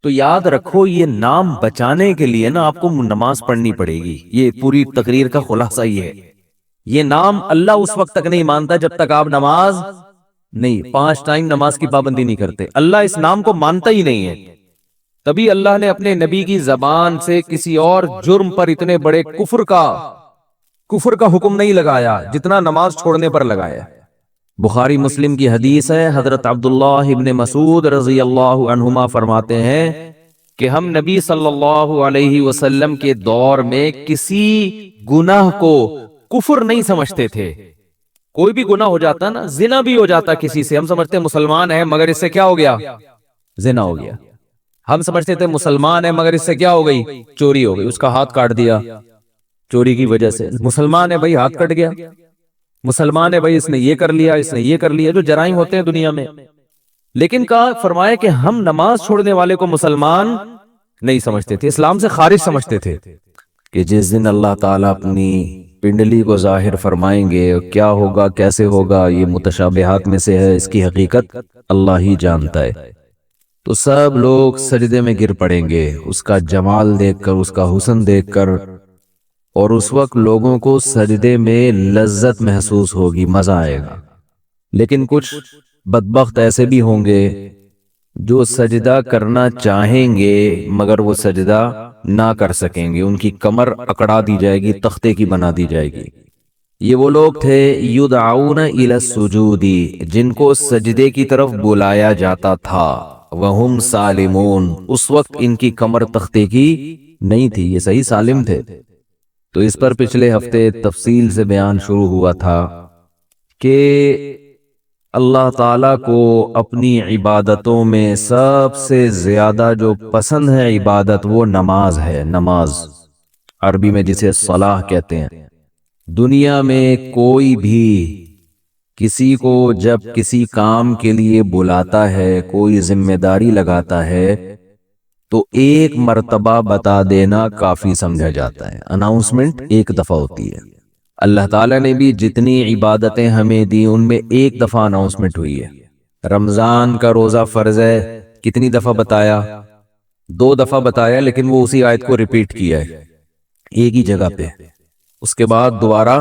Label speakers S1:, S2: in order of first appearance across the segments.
S1: تو یاد رکھو یہ نام بچانے کے لیے نا آپ کو نماز پڑھنی پڑے گی. یہ پوری تقریر کا خلاصہ یہ ہے. یہ نام اللہ اس وقت تک نہیں مانتا جب تک آپ نماز نہیں 5 ٹائم نماز کی پابندی نہیں کرتے. اللہ اس نام کو مانتا ہی نہیں ہے. تبھی اللہ نے اپنے نبی کی زبان سے کسی اور جرم پر اتنے بڑے کفر کا حکم نہیں لگایا جتنا نماز چھوڑنے پر لگایا. بخاری مسلم کی حدیث ہے، حضرت عبداللہ ابن مسعود رضی اللہ عنہما فرماتے ہیں کہ ہم نبی صلی اللہ علیہ وسلم کے دور میں کسی گناہ کو کفر نہیں سمجھتے تھے. کوئی بھی گناہ ہو جاتا نا، زنا بھی ہو جاتا کسی سے، ہم سمجھتے ہیں مسلمان ہے مگر اس سے کیا ہو گیا؟ زنا ہو گیا. ہم سمجھتے تھے مسلمان ہے مگر اس سے کیا ہو گئی؟ چوری ہو گئی، اس کا ہاتھ کاٹ دیا چوری کی وجہ سے. مسلمان ہے بھائی، ہاتھ کٹ گیا. مسلمان ہے بھائی، اس نے یہ کر لیا، اس نے یہ کر لیا، جو جرائم ہوتے ہیں دنیا میں. لیکن کہا فرمایا کہ ہم نماز چھوڑنے والے کو مسلمان نہیں سمجھتے تھے، اسلام سے خارج سمجھتے تھے. کہ جس دن اللہ تعالیٰ اپنی پنڈلی کو ظاہر فرمائیں گے، کیا ہوگا کیسے ہوگا یہ متشابہات میں سے ہے، اس کی حقیقت اللہ ہی جانتا ہے. تو سب لوگ سجدے میں گر پڑیں گے اس کا جمال دیکھ کر، اس کا حسن دیکھ کر. اور اس وقت لوگوں کو سجدے میں لذت محسوس ہوگی، مزہ آئے گا. لیکن کچھ بدبخت ایسے بھی ہوں گے جو سجدہ کرنا چاہیں گے مگر وہ سجدہ نہ کر سکیں گے، ان کی کمر اکڑا دی جائے گی، تختے کی بنا دی جائے گی. یہ وہ لوگ تھے یدعون الی السجود، جن کو سجدے کی طرف بلایا جاتا تھا. وہم سالمون، اس وقت ان کی کمر تختے کی نہیں تھی، یہ صحیح سالم تھے. تو اس پر پچھلے ہفتے تفصیل سے بیان شروع ہوا تھا کہ اللہ تعالیٰ کو اپنی عبادتوں میں سب سے زیادہ جو پسند ہے عبادت وہ نماز ہے. نماز عربی میں جسے صلاح کہتے ہیں. دنیا میں کوئی بھی کسی کو جب کسی کام کے لیے بلاتا ہے، کوئی ذمہ داری لگاتا ہے تو ایک مرتبہ بتا دینا کافی سمجھا جاتا ہے. اناؤنسمنٹ ایک دفعہ ہوتی ہے. اللہ تعالیٰ نے بھی جتنی عبادتیں ہمیں دی ان میں ایک دفعہ اناؤنسمنٹ ہوئی ہے. رمضان کا روزہ فرض ہے، کتنی دفعہ بتایا؟ 2 دفعہ بتایا، لیکن وہ اسی آیت کو ریپیٹ کیا ہے ایک ہی جگہ پہ. اس کے بعد دوبارہ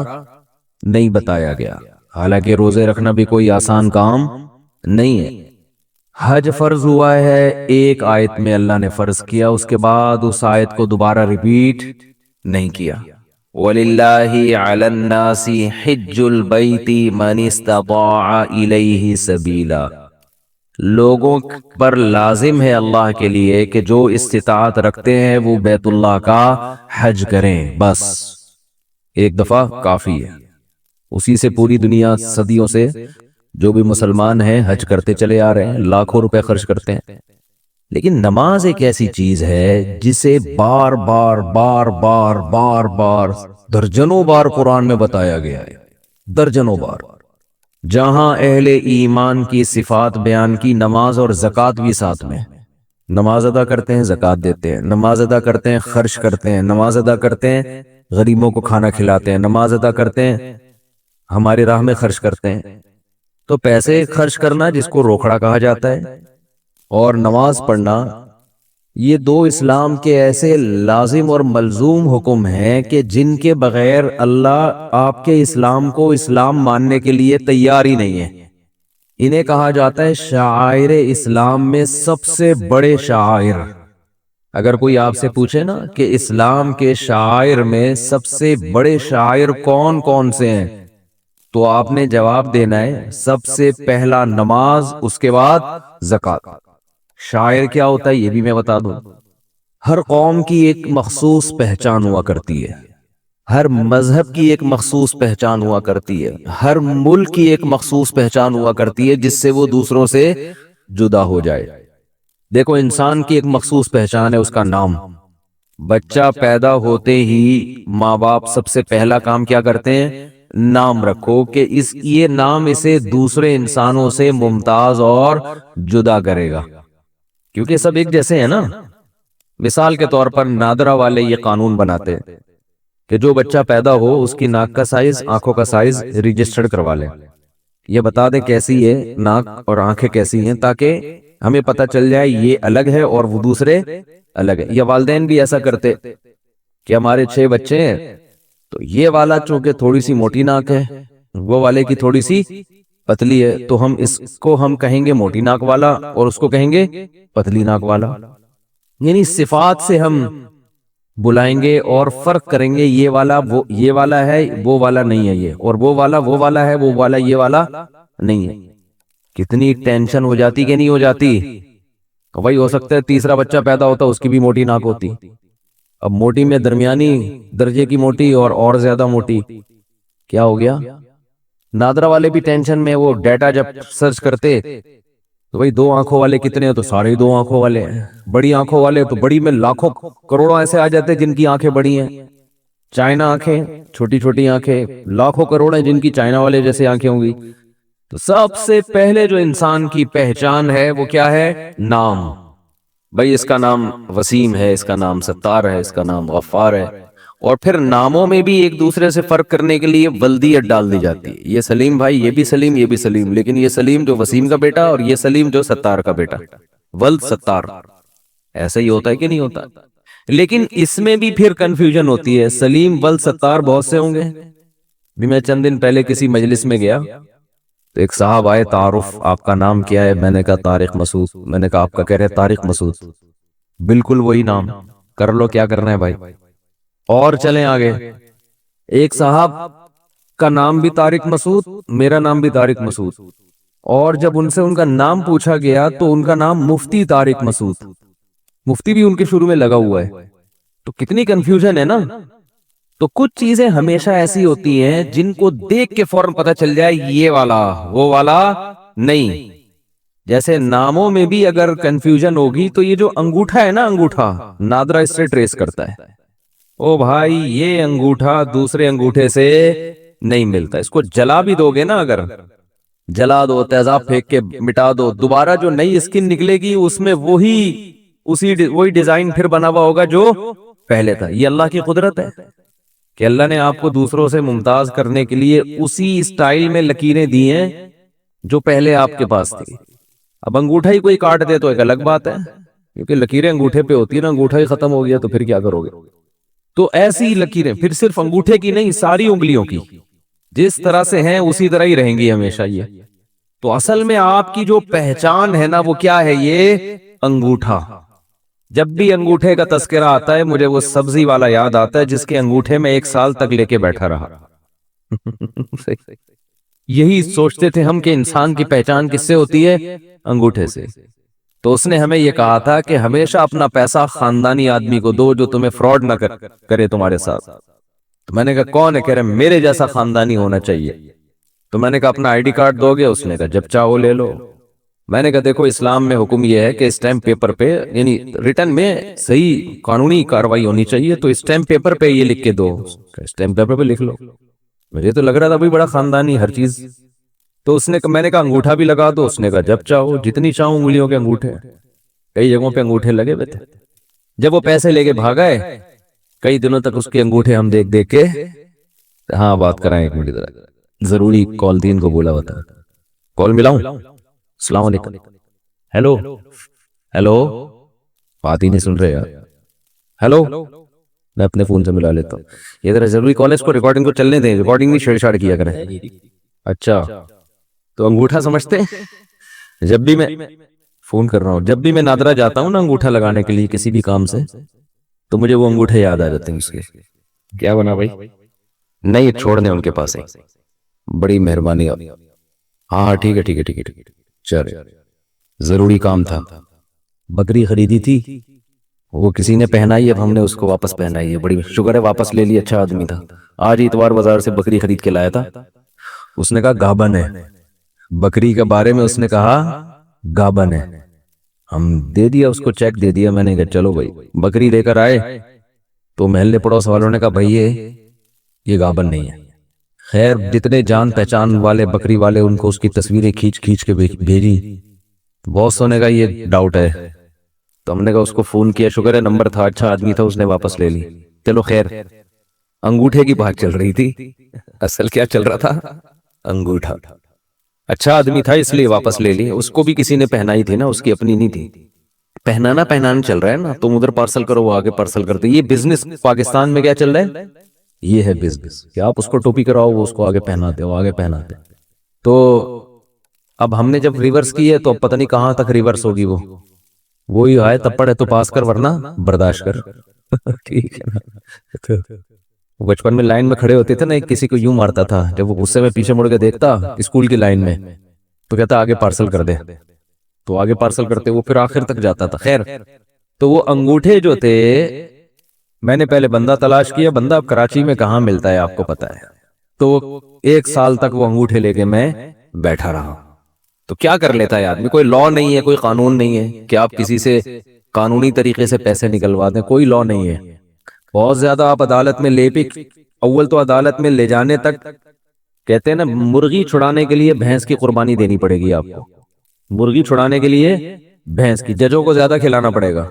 S1: نہیں بتایا گیا. حالانکہ روزے رکھنا بھی کوئی آسان کام نہیں ہے. حج فرض ہوا ہے، ایک آیت میں اللہ نے فرض کیا، اس کے بعد اس آیت کو دوبارہ ریپیٹ نہیں کیا. وَلِلَّهِ عَلَى النَّاسِ حِجُّ الْبَيْتِ مَنِ اسْتَطَاعَ إِلَيْهِ سَبِيلًا، لوگوں پر لازم ہے اللہ کے لیے کہ جو استطاعت رکھتے ہیں وہ بیت اللہ کا حج کریں. بس ایک دفعہ کافی ہے. اسی سے پوری دنیا صدیوں سے جو بھی مسلمان ہیں حج کرتے چلے آ رہے ہیں، لاکھوں روپے خرچ کرتے ہیں. لیکن نماز ایک ایسی چیز ہے جسے بار بار بار بار بار بار درجنوں بار قرآن میں بتایا گیا ہے. درجنوں بار. جہاں اہل ایمان کی صفات بیان کی، نماز اور زکوٰۃ بھی ساتھ میں. نماز ادا کرتے ہیں، زکوٰۃ دیتے ہیں. نماز ادا کرتے ہیں، خرچ کرتے ہیں. نماز ادا کرتے ہیں، غریبوں کو کھانا کھلاتے ہیں. نماز ادا کرتے ہیں، ہماری راہ میں خرچ کرتے ہیں. تو پیسے خرچ کرنا جس کو روکڑا کہا جاتا ہے، اور نماز پڑھنا، یہ 2 اسلام کے ایسے لازم اور ملزوم حکم ہیں کہ جن کے بغیر اللہ آپ کے اسلام کو اسلام ماننے کے لیے تیار ہی نہیں ہے. انہیں کہا جاتا ہے شعائر اسلام میں سب سے بڑے شعائر. اگر کوئی آپ سے پوچھے نا کہ اسلام کے شعائر میں سب سے بڑے شعائر کون کون سے ہیں، تو آپ نے جواب دینا ہے سب سے پہلا نماز، اس کے بعد زکوٰۃ. شاعر کیا ہوتا ہے یہ بھی میں بتا دوں. ہر قوم کی ایک مخصوص پہچان ہوا کرتی ہے، ہر مذہب کی ایک مخصوص پہچان ہوا کرتی ہے، ہر ملک کی ایک مخصوص پہچان ہوا کرتی ہے جس سے وہ دوسروں سے جدا ہو جائے. دیکھو انسان کی ایک مخصوص پہچان ہے، اس کا نام. بچہ پیدا ہوتے ہی ماں باپ سب سے پہلا کام کیا کرتے ہیں؟ نام رکھو، کہ یہ نام اسے دوسرے انسانوں سے ممتاز اور جدا کرے گا. کیونکہ سب ایک جیسے ہیں نا. مثال کے طور پر نادرا والے یہ قانون بناتے ہیں کہ جو بچہ پیدا ہو اس کی ناک کا سائز، آنکھوں کا سائز رجسٹرڈ کروا لیں. یہ بتا دے کیسی ہے ناک اور آنکھیں کیسی ہیں، تاکہ ہمیں پتہ چل جائے یہ الگ ہے اور وہ دوسرے الگ ہے۔ یا والدین بھی ایسا کرتے کہ ہمارے 6 بچے ہیں تو یہ والا چونکہ تھوڑی سی موٹی ناک ہے، وہ والے کی تھوڑی سی پتلی ہے، تو ہم اس کو ہم کہیں گے موٹی ناک والا اور اس کو کہیں گے پتلی ناک والا۔ یعنی صفات سے ہم بلائیں گے اور فرق کریں گے، یہ والا وہ یہ والا ہے، وہ والا نہیں ہے یہ، اور وہ والا ہے، وہ والا یہ والا نہیں ہے۔ کتنی ٹینشن ہو جاتی کہ نہیں ہو جاتی؟ وہی ہو سکتا ہے تیسرا بچہ پیدا ہوتا اس کی بھی موٹی ناک ہوتی، اب موٹی میں درمیانی درجے کی موٹی اور زیادہ موٹی، کیا ہو گیا؟ نادرا والے بھی ٹینشن میں، وہ ڈیٹا جب سرچ کرتے تو بھئی 2 آنکھوں والے کتنے ہیں، تو سارے 2 آنکھوں والے ہیں۔ بڑی آنکھوں والے تو بڑی میں لاکھوں کروڑوں ایسے آ جاتے جن کی آنکھیں بڑی ہیں۔ چائنا آنکھیں، چھوٹی چھوٹی آنکھیں، لاکھوں کروڑ ہیں جن کی چائنا والے جیسے آنکھیں ہوں گی۔ تو سب سے پہلے جو انسان کی پہچان ہے وہ کیا ہے؟ نام۔ بھئی اس کا نام وسیم ہے، اس کا نام ستار ہے، اس کا نام غفار ہے۔ اور پھر ناموں میں بھی ایک دوسرے سے فرق کرنے کے لیے ولدیت ڈال دی جاتی ہے، یہ سلیم بھائی، یہ بھی سلیم، یہ بھی سلیم، لیکن یہ سلیم جو وسیم کا بیٹا اور یہ سلیم جو ستار کا بیٹا، ولد ستار۔ ایسا ہی ہوتا ہے کہ نہیں ہوتا؟ لیکن اس میں بھی پھر کنفیوژن ہوتی ہے، سلیم ولد ستار بہت سے ہوں گے۔ بھی میں چند دن پہلے کسی مجلس میں گیا تو ایک صاحب آئے، تعارف آپ کا نام کیا ہے؟ میں نے کہا طارق مسعود۔ میں نے کہا آپ کا؟ کہہ رہے طارق مسعود۔ بالکل وہی نام، کر لو کیا کرنا ہے بھائی، اور چلیں آگے۔ ایک صاحب کا نام بھی طارق مسعود، میرا نام بھی طارق مسعود، اور جب ان سے ان کا نام پوچھا گیا تو ان کا نام مفتی طارق مسعود، مفتی بھی ان کے شروع میں لگا ہوا ہے۔ تو کتنی کنفیوژن ہے نا۔ تو کچھ چیزیں ہمیشہ ایسی ہوتی ہیں جن کو دیکھ کے فوراً پتہ چل جائے یہ والا وہ والا نہیں۔ جیسے ناموں میں بھی اگر کنفیوژن ہوگی تو یہ جو انگوٹھا ہے نا، انگوٹھا نادرا اس سے ٹریس کرتا ہے، او بھائی یہ انگوٹھا دوسرے انگوٹھے سے نہیں ملتا، اس کو جلا بھی دو گے نا، اگر جلا دو، تیزاب پھینک کے مٹا دو، دوبارہ جو نئی اسکن نکلے گی اس میں وہی ڈیزائن پھر بنا ہوا ہوگا جو پہلے تھا۔ یہ اللہ کی قدرت ہے کہ اللہ نے آپ کو دوسروں سے ممتاز کرنے کے لیے اسی اسٹائل میں لکیریں دی ہیں جو پہلے آپ کے پاس تھی۔ اب انگوٹھا ہی کوئی کاٹ دے تو ایک الگ بات ہے، کیونکہ لکیریں انگوٹھے پہ ہوتی ہیں نا، انگوٹھا ہی ختم ہو گیا تو پھر کیا کرو گے؟ تو ایسی لکیریں پھر صرف انگوٹھے کی نہیں، ساری انگلیوں کی جس طرح سے ہیں اسی طرح ہی رہیں گی ہمیشہ یہ۔ تو اصل میں آپ کی جو پہچان ہے نا وہ کیا ہے؟ یہ انگوٹھا۔ جب بھی انگوٹھے کا تذکرہ آتا ہے مجھے وہ سبزی والا یاد آتا ہے جس کے انگوٹھے میں 1 سال تک لے کے بیٹھا رہا۔ یہی سوچتے تھے ہم کہ انسان کی پہچان کس سے ہوتی ہے؟ انگوٹھے سے۔ تو اس نے ہمیں یہ کہا تھا کہ ہمیشہ اپنا پیسہ خاندانی آدمی کو دو جو تمہیں فراڈ نہ کرے تمہارے ساتھ۔ تو میں نے کہا کون ہے؟ کہہ رہے میرے جیسا خاندانی ہونا چاہیے۔ تو میں نے کہا اپنا ID کارڈ دو گے؟ اس نے کہا جب چاہو لے لو۔ میں نے کہا دیکھو اسلام میں حکم یہ ہے کہ اسٹیمپ پیپر پہ، یعنی ریٹن میں صحیح قانونی کاروائی ہونی چاہیے، تو اسٹیمپ پیپر پہ یہ لکھ کے دو۔ اسٹیمپ پیپر پہ لکھ لو۔ مجھے تو لگ رہا تھا بھائی بڑا خاندانی ہر چیز۔ تو اس نے میں نے کہا انگوٹھا بھی لگا دو؟ اس نے کہا جب چاہو، جتنی چاہو انگلیوں کے انگوٹھے۔ کئی جگہوں پہ انگوٹھے لگے ہوئے تھے۔ جب وہ پیسے لے کے بھاگا ہے کئی دنوں تک اس کے انگوٹھے ہم دیکھ دیکھ کے، ہاں بات کرائیں ایک منٹ ذرا، ضروری کال دین کو بولا ہوا تھا، کال ملاؤں؟ السلام علیکم، ہیلو ہیلو، بات ہی نہیں سن رہے یار، ہیلو، میں اپنے فون سے ملا لیتا ہوں، یہ ذرا ضروری کال ہے، اس کو ریکارڈنگ کو چلنے دیں، ریکارڈنگ نہیں چھیڑ چھاڑ کیا کریں۔ اچھا تو انگوٹھا سمجھتے ہیں؟ جب بھی میں فون کر رہا ہوں، جب بھی میں نادرا جاتا ہوں نا انگوٹھا لگانے کے لیے کسی بھی کام سے، تو مجھے وہ انگوٹھے یاد آ جاتے ہیں اس کے۔ کیا بنا بھائی؟ نہیں چھوڑ دیں ان کے پاس، بڑی مہربانی آپ۔ ہاں ٹھیک ہے ٹھیک ہے ٹھیک ہے ٹھیک ہے، چل ضروری کام تھا، بکری خریدی تھی وہ کسی نے پہنائی، اب ہم نے اس کو واپس پہنائی ہے، بڑی شکر ہے واپس لے لی، اچھا آدمی تھا۔ آج اتوار بازار سے بکری خرید کے لایا تھا، اس نے کہا گابن ہے، بکری کے بارے میں اس نے کہا گابن ہے، ہم دے دیا اس کو، چیک دے دیا۔ میں نے کہا چلو بھائی، بکری لے کر آئے تو محلے پڑوس والوں نے کہا بھائی یہ گابن نہیں ہے۔ خیر جتنے جان پہچان والے بکری والے ان کو اس کی تصویریں کھینچ کھینچ کے بھیجی، بہت سو نے کہا یہ ڈاؤٹ ہے، تو ہم نے کہا اس کو فون کیا، شکر ہے نمبر تھا، اچھا آدمی تھا، اس نے واپس لے لی۔ چلو خیر، انگوٹھے کی بات چل رہی تھی، اصل کیا چل رہا تھا؟ انگوٹھا۔ اچھا آدمی تھا اس لیے واپس لے لی, اس کو بھی کسی نے پہنائی تھی نا, اس کی اپنی نہیں تھی. پہنانا چل رہا ہے نا, تم ادھر پارسل کرو وہ آگے پارسل کرتے. یہ بزنس پاکستان میں کیا چل رہا ہے, یہ ہے بزنس کہ آپ اس کو ٹوپی کراؤ, وہ اس کو آگے پہناتے, وہ آگے پہناتے. تو اب ہم نے جب ریورس کی ہے تو اب پتہ نہیں کہاں تک ریورس ہوگی. وہی آئے تب پڑھے تو پاس کر ورنہ برداشت کر. ٹھیک ہے نا. بچپن میں لائن میں کھڑے ہوتے تھے نا, ایک کسی کو یوں مارتا تھا, جب وہ غصے میں پیچھے مڑ کے دیکھتا اسکول کی لائن میں تو کہتا آگے پارسل کر دے, تو آگے پارسل کرتے, وہ پھر آخر تک جاتا تھا. خیر, تو وہ انگوٹھے جو تھے, میں نے پہلے بندہ تلاش کیا, بندہ اب کراچی میں کہاں ملتا ہے آپ کو پتا ہے. تو 1 سال تک وہ انگوٹھے لے کے میں بیٹھا رہا. تو کیا کر لیتا ہے آدمی, کوئی لا نہیں ہے, کوئی قانون نہیں ہے کہ آپ کسی سے قانونی طریقے سے پیسے نکلوا دیں, کوئی لا نہیں ہے. بہت زیادہ آپ عدالت میں لے پک, اول تو عدالت میں لے جانے تک کہتے ہیں نا, مرغی چھڑانے کے لیے بھینس کی قربانی دینی پڑے گی آپ کو. مرغی چھڑانے کے لیے بھینس کی, ججوں کو زیادہ کھلانا پڑے گا.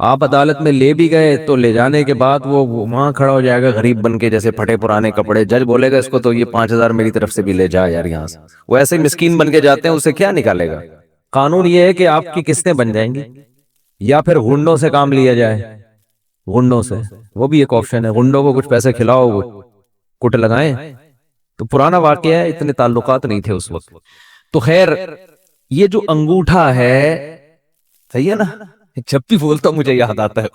S1: آپ عدالت میں لے بھی گئے تو لے جانے کے بعد وہ وہاں کھڑا ہو جائے گا غریب بن کے, جیسے پھٹے پرانے کپڑے. جج بولے گا اس کو تو یہ 5,000 میری طرف سے بھی لے جا یار یہاں سے. وہ ایسے مسکین بن کے جاتے ہیں, اسے کیا نکالے گا. قانون یہ ہے کہ آپ کی قسطیں بن جائیں گی, یا پھر غنڈوں سے کام لیا جائے. غنڈوں سے, وہ بھی ایک آپشن ہے, غنڈوں کو کچھ پیسے کھلاؤ, کٹ لگائیں. تو پرانا واقعہ ہے, اتنے تعلقات نہیں تھے اس وقت. تو خیر, یہ جو انگوٹھا ہے, صحیح ہے نا, جب بھی بولتا ہوں مجھے یاد آتا ہے.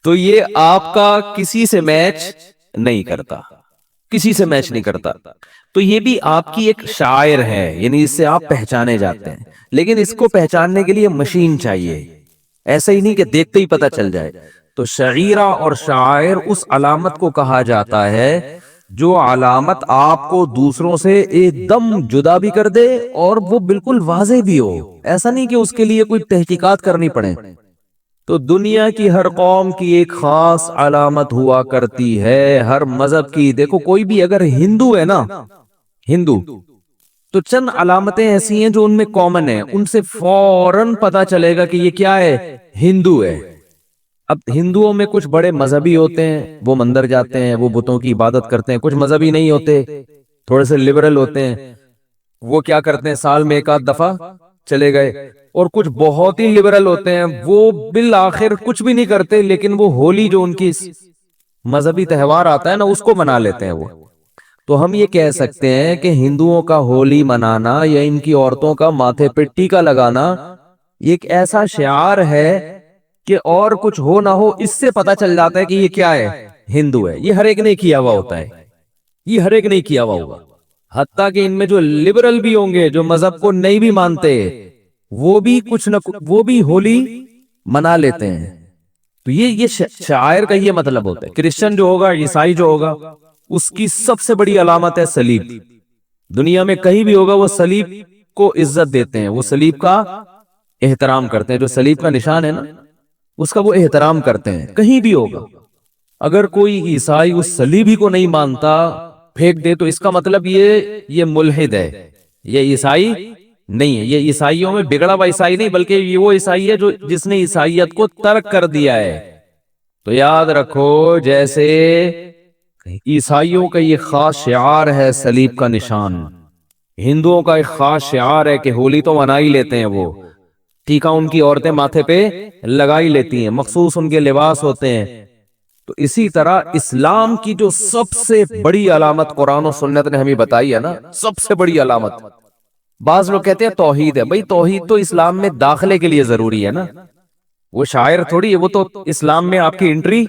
S1: تو یہ آپ کا کسی سے میچ نہیں کرتا, کسی سے میچ نہیں کرتا. تو یہ بھی آپ کی ایک شاعر ہے, یعنی اس سے آپ پہچانے جاتے ہیں. لیکن اس کو پہچاننے کے لیے مشین چاہیے, ایسا ہی نہیں کہ دیکھتے ہی پتہ چل جائے. تو شعیرہ اور شاعر اس علامت کو کہا جاتا ہے جو علامت آپ کو دوسروں سے ایک دم جدا بھی کر دے اور وہ بالکل واضح بھی ہو. ایسا نہیں کہ اس کے لیے کوئی تحقیقات کرنی پڑے. تو دنیا کی ہر قوم کی ایک خاص علامت ہوا کرتی ہے, ہر مذہب کی. دیکھو کوئی بھی اگر ہندو ہے نا, ہندو, تو چند علامتیں ایسی ہیں جو ان میں کامن ہیں, ان سے فوراً پتا چلے گا کہ یہ کیا ہے, ہندو ہے. اب ہندوؤں میں کچھ بڑے مذہبی ہوتے ہیں, وہ مندر جاتے ہیں, وہ بتوں کی عبادت کرتے ہیں. کچھ مذہبی نہیں ہوتے, تھوڑے سے لبرل ہوتے ہیں, وہ کیا کرتے ہیں, سال میں 1 آدھ دفعہ چلے گئے. اور کچھ بہت ہی لبرل ہوتے ہیں, وہ بالآخر کچھ بھی نہیں کرتے, لیکن وہ ہولی جو ان کی مذہبی تہوار آتا ہے نا, اس کو منا لیتے ہیں وہ. تو ہم یہ کہہ سکتے ہیں کہ ہندوؤں کا ہولی منانا یا ان کی عورتوں کا ماتھے پہ ٹیکا لگانا یہ ایک ایسا شعار ہے کہ اور کچھ ہو نہ ہو اس سے پتا چل جاتا ہے کہ یہ کیا ہے, ہندو ہے. یہ ہر ایک نے کیا ہوا ہوتا ہے, یہ ہر ایک نے کیا ہوا ہوگا. حتیٰ کہ ان میں جو لبرل بھی ہوں گے, جو مذہب کو نہیں بھی مانتے, وہ بھی کچھ نہ وہ بھی ہولی منا لیتے ہیں. تو یہ شاعر کا یہ مطلب ہوتا ہے. کرسچن جو ہوگا, عیسائی جو ہوگا, اس کی سب سے بڑی علامت ہے صلیب. دنیا میں کہیں بھی ہوگا وہ صلیب کو عزت دیتے ہیں, وہ صلیب کا احترام کرتے ہیں. جو صلیب کا نشان ہے نا, اس کا وہ احترام کرتے ہیں. کہیں بھی ہوگا اگر کوئی عیسائی اس صلیب ہی کو نہیں مانتا, پھینک دے, تو اس کا مطلب یہ ملحد ہے, یہ عیسائی نہیں ہے. یہ عیسائیوں میں بگڑا ہوا عیسائی نہیں, بلکہ یہ وہ عیسائی ہے جو جس نے عیسائیت کو ترک کر دیا ہے. تو یاد رکھو, جیسے عیسائیوں کا یہ خاص شعار ہے صلیب کا نشان, ہندوؤں کا ایک خاص شعار ہے کہ ہولی تو منا ہی لیتے ہیں, وہ ٹیکا ان کی عورتیں ماتھے پہ لگائی لیتی ہیں, مخصوص ان کے لباس ہوتے ہیں. تو اسی طرح اسلام کی جو سب سے بڑی علامت قرآن و سنت نے ہمیں بتائی ہے نا, سب سے بڑی علامت, بعض لوگ کہتے ہیں توحید ہے. بھئی توحید تو اسلام میں داخلے کے لیے ضروری ہے نا, وہ شاعر تھوڑی ہے, وہ تو اسلام میں آپ کی انٹری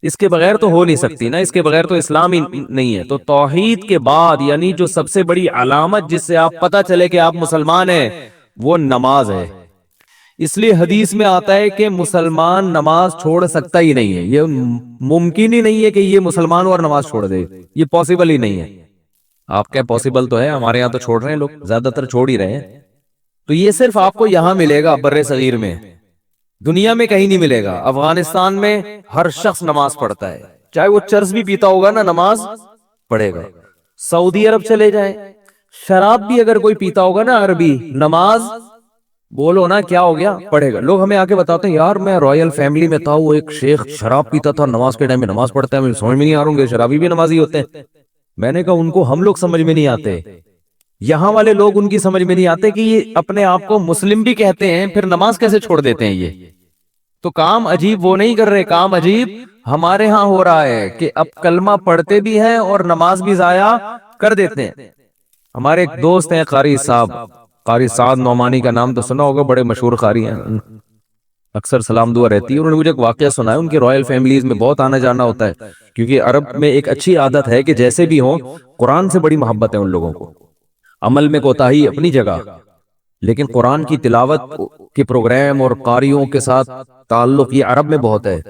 S1: اس کے بغیر تو ہو نہیں سکتی نا, اس کے بغیر تو اسلام ہی نہیں ہے. تو توحید کے بعد یعنی جو سب سے بڑی علامت جس سے آپ پتہ چلے کہ آپ مسلمان ہیں, وہ نماز ہے. اس لیے حدیث میں آتا ہے کہ مسلمان نماز چھوڑ سکتا ہی نہیں ہے. یہ ممکن ہی نہیں ہے کہ یہ مسلمان اور نماز چھوڑ دے, یہ پاسبل ہی نہیں ہے. آپ کیا پاسبل تو ہے, ہمارے یہاں تو چھوڑ رہے ہیں لوگ, زیادہ تر چھوڑ ہی رہے ہیں. تو یہ صرف آپ کو یہاں ملے گا بر صغیر میں, دنیا میں کہیں نہیں ملے گا. افغانستان میں ہر شخص نماز پڑھتا ہے, چاہے وہ چرس بھی پیتا ہوگا نا, نماز پڑھے گا. سعودی عرب چلے جائیں, شراب بھی اگر کوئی پیتا ہوگا نا عربی, نماز بولو نا کیا ہو گیا, پڑھے گا. لوگ ہمیں آکے بتاتے ہیں یار میں رائل فیملی میں تھا, وہ ایک شیخ شراب پیتا تھا, نماز کے ٹائم میں نماز پڑھتا ہے. مجھے سمجھ میں نہیں آ رہا ہوں کہ شرابی بھی نمازی ہوتے ہیں. میں نے کہا ان کو ہم لوگ سمجھ میں نہیں آتے, یہاں والے لوگ ان کی سمجھ میں نہیں آتے کہ یہ اپنے آپ کو مسلم بھی کہتے ہیں، پھر نماز کیسے چھوڑ دیتے ہیں؟ یہ تو کام عجیب وہ نہیں کر رہے، کام عجیب ہمارے ہاں ہو رہا ہے کہ اب کلمہ پڑھتے بھی ہیں اور نماز بھی ضائع کر دیتے ہیں۔ ہمارے ایک دوست ہیں قاری صاحب، قاری سعد نعمانی کا نام تو سنا ہوگا، بڑے مشہور قاری ہیں، اکثر سلام دعا رہتی ہے۔ انہوں نے مجھے ایک واقعہ سنا ہے، ان کی رائل فیملیز میں بہت آنا جانا ہوتا ہے، کیونکہ عرب میں ایک اچھی عادت ہے کہ جیسے بھی ہوں قرآن سے بڑی محبت ہے ان لوگوں کو، عمل میں کوتاہی اپنی جگہ، لیکن قرآن کی تلاوت کے پروگرام اور قاریوں کے ساتھ تعلق یہ عرب میں بہت ہے۔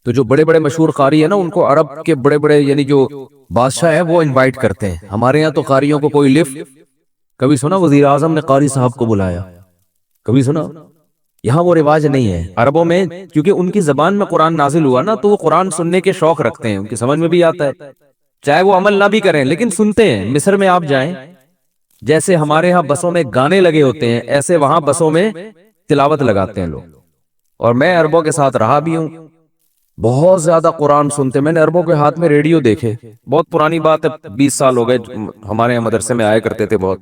S1: تو جو بڑے بڑے مشہور قاری ہیں نا، ان کو عرب کے بڑے بڑے یعنی جو بادشاہ ہیں وہ انوائٹ کرتے ہیں۔ ہمارے یہاں تو قاریوں کو کوئی لفٹ، کبھی سنا وزیر اعظم نے قاری صاحب کو بلایا؟ کبھی سنا؟ یہاں وہ رواج نہیں ہے عربوں میں، کیونکہ ان کی زبان میں قرآن نازل ہوا نا، تو وہ قرآن سننے کے شوق رکھتے ہیں، ان کی سمجھ میں بھی آتا ہے، چاہے وہ عمل نہ بھی کریں لیکن سنتے ہیں۔ مصر میں آپ جائیں، جیسے ہمارے ہاں بسوں میں گانے لگے ہوتے ہیں، ایسے وہاں بسوں میں تلاوت لگاتے ہیں لوگ۔ اور میں عربوں کے ساتھ رہا بھی ہوں، بہت زیادہ قرآن سنتے۔ میں نے عربوں کے ہاتھ میں ریڈیو دیکھے، بہت پرانی بات ہے، 20 سال ہو گئے، ہمارے یہاں مدرسے میں آیا کرتے تھے بہت۔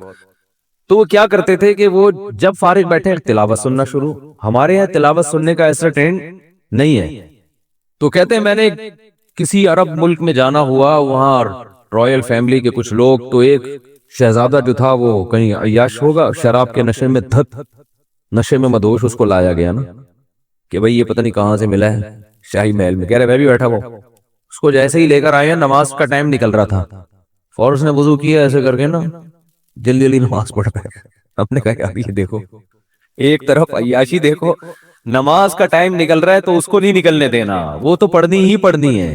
S1: تو وہ کیا کرتے تھے کہ وہ جب فارغ بیٹھے تلاوت سننا شروع۔ ہمارے یہاں تلاوت سننے کا ایسا ٹرینڈ نہیں ہے۔ تو کہتے ہیں میں نے کسی عرب ملک میں جانا ہوا، وہاں رائل فیملی کے کچھ لوگ، تو ایک شہزادہ جو تھا وہ کہیں عیاش ہوگا، شراب کے نشے میں نشے میں مدہوش، اس کو لایا گیا نا کہ بھئی یہ پتہ نہیں کہاں سے ملا ہے شاہی محل میں، کہہ رہے میں بھی بیٹھا ہوا۔ اس کو جیسے ہی لے کر آئے ہیں، نماز کا ٹائم نکل رہا تھا، فوراً اس نے وضو کیا ایسے کر کے نا، جلدی جلدی نماز پڑھ رہا ہے۔ ہم نے کہا یار یہ دیکھو، ایک طرف عیاشی دیکھو، نماز کا ٹائم نکل رہا ہے تو اس کو نہیں نکلنے دینا، وہ تو پڑھنی ہی پڑھنی ہے۔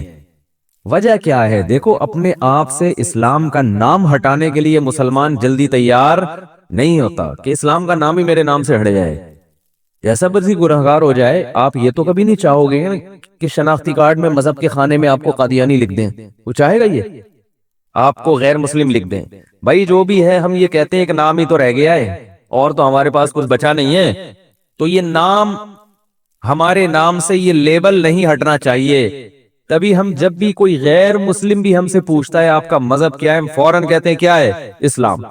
S1: وجہ کیا ہے؟ دیکھو، اپنے آپ سے اسلام کا نام ہٹانے کے لیے مسلمان جلدی تیار نہیں ہوتا کہ اسلام کا نام ہی میرے نام سے ہٹ جائے، جیسا مرضی گنہگار ہو جائے۔ آپ یہ تو کبھی نہیں چاہو گے کہ شناختی کارڈ میں مذہب کے خانے میں آپ کو قادیانی لکھ دیں، وہ چاہے گا یہ؟ آپ کو غیر مسلم لکھ دیں؟ بھائی جو بھی ہے، ہم یہ کہتے ہیں کہ نام ہی تو رہ گیا ہے اور تو ہمارے پاس کچھ بچا نہیں ہے، تو یہ نام، ہمارے نام سے یہ لیبل نہیں ہٹنا چاہیے۔ تبھی ہم جب بھی کوئی غیر مسلم بھی ہم سے پوچھتا ہے آپ کا مذہب کیا ہے، ہم فوراً کہتے ہیں کیا ہے؟ اسلام۔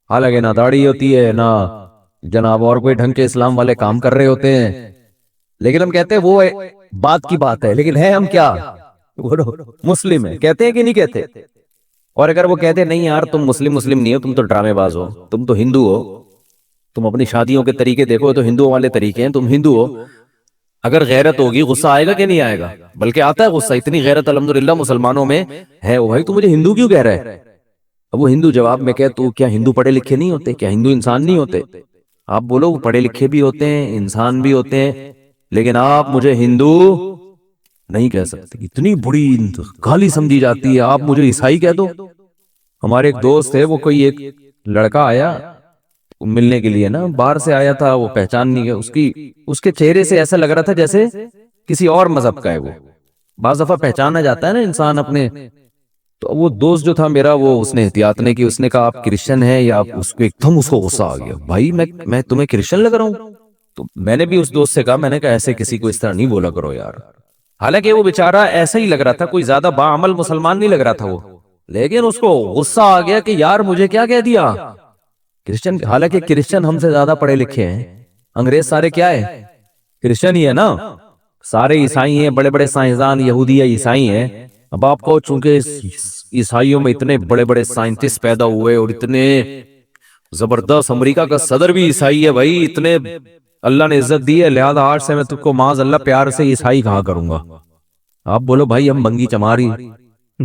S1: حالانکہ نہ داڑھی ہوتی ہے، نہ جناب اور کوئی ڈھنگ کے اسلام والے کام کر رہے ہوتے ہیں، لیکن ہم کہتے ہیں وہ بات کی بات ہے، لیکن ہے ہم کیا؟ مسلم ہے، کہتے ہیں کہ نہیں کہتے؟ اور اگر وہ کہتے نہیں یار تم مسلم نہیں ہو، تم تو ڈرامے باز ہو، تم تو ہندو ہو، تم اپنی شادیوں کے طریقے دیکھو تو ہندوؤں والے طریقے ہیں، تم ہندو ہو، اگر غیرت ہوگی غصہ آئے گا کہ نہیں آئے گا؟ بلکہ آتا ہے غصہ، اتنی غیرت الحمدللہ مسلمانوں میں ہے۔ وہ بھائی تو مجھے ہندو کیوں کہہ رہا ہے؟ اب وہ ہندو جواب میں کہ تو کیا ہندو پڑھے لکھے نہیں ہوتے؟ کیا ہندو انسان نہیں ہوتے؟ آپ بولو وہ پڑھے لکھے بھی ہوتے ہیں، انسان بھی ہوتے ہیں، لیکن آپ مجھے ہندو نہیں کہہ سکتے، اتنی بڑی گالی سمجھی جاتی ہے۔ آپ مجھے عیسائی کہہ دو۔ ہمارے ایک دوست ہے، وہ کوئی ایک لڑکا آیا ملنے کے لیے نا، باہر سے آیا تھا، وہ پہچان نہیں گیا، اس کے چہرے سے ایسا لگ رہا تھا جیسے کسی اور مذہب کا ہے۔ وہ بعض دفعہ پہچانا جاتا ہے نا انسان اپنے، تو وہ دوست جو تھا میرا، وہ اس نے احتیاط نہیں کی، اس نے کہا آپ کرسچن ہیں یا آپ؟ اس کو ایک دم اس کو غصہ آ گیا، بھائی میں تمہیں کرسچن لگ رہا ہوں؟ تو میں نے بھی اس دوست سے کہا، میں نے کہا ایسے کسی کو اس طرح نہیں بولا کرو یار۔ حالانکہ وہ بیچارہ ایسا ہی لگ رہا تھا، کوئی زیادہ باعمل مسلمان نہیں لگ رہا تھا وہ، لیکن اس کو غصہ آ گیا کہ یار مجھے کیا کہہ دیا کرسچن۔ حالانکہ کرسچن ہم سے زیادہ پڑھے لکھے ہیں، انگریز سارے کیا ہے؟ کرسچن ہی ہے نا، سارے عیسائی ہیں، بڑے بڑے سائنسدان یہودی یا عیسائی ہیں۔ اب آپ کو چونکہ عیسائیوں میں اتنے بڑے بڑے سائنٹسٹ پیدا ہوئے اور اتنے زبردست، امریکہ کا صدر بھی عیسائی ہے بھائی، اتنے اللہ نے عزت دی ہے، لہذا آج سے میں تم کو معاذ اللہ پیار سے عیسائی کہا کروں گا۔ آپ بولو بھائی ہم بنگی چماری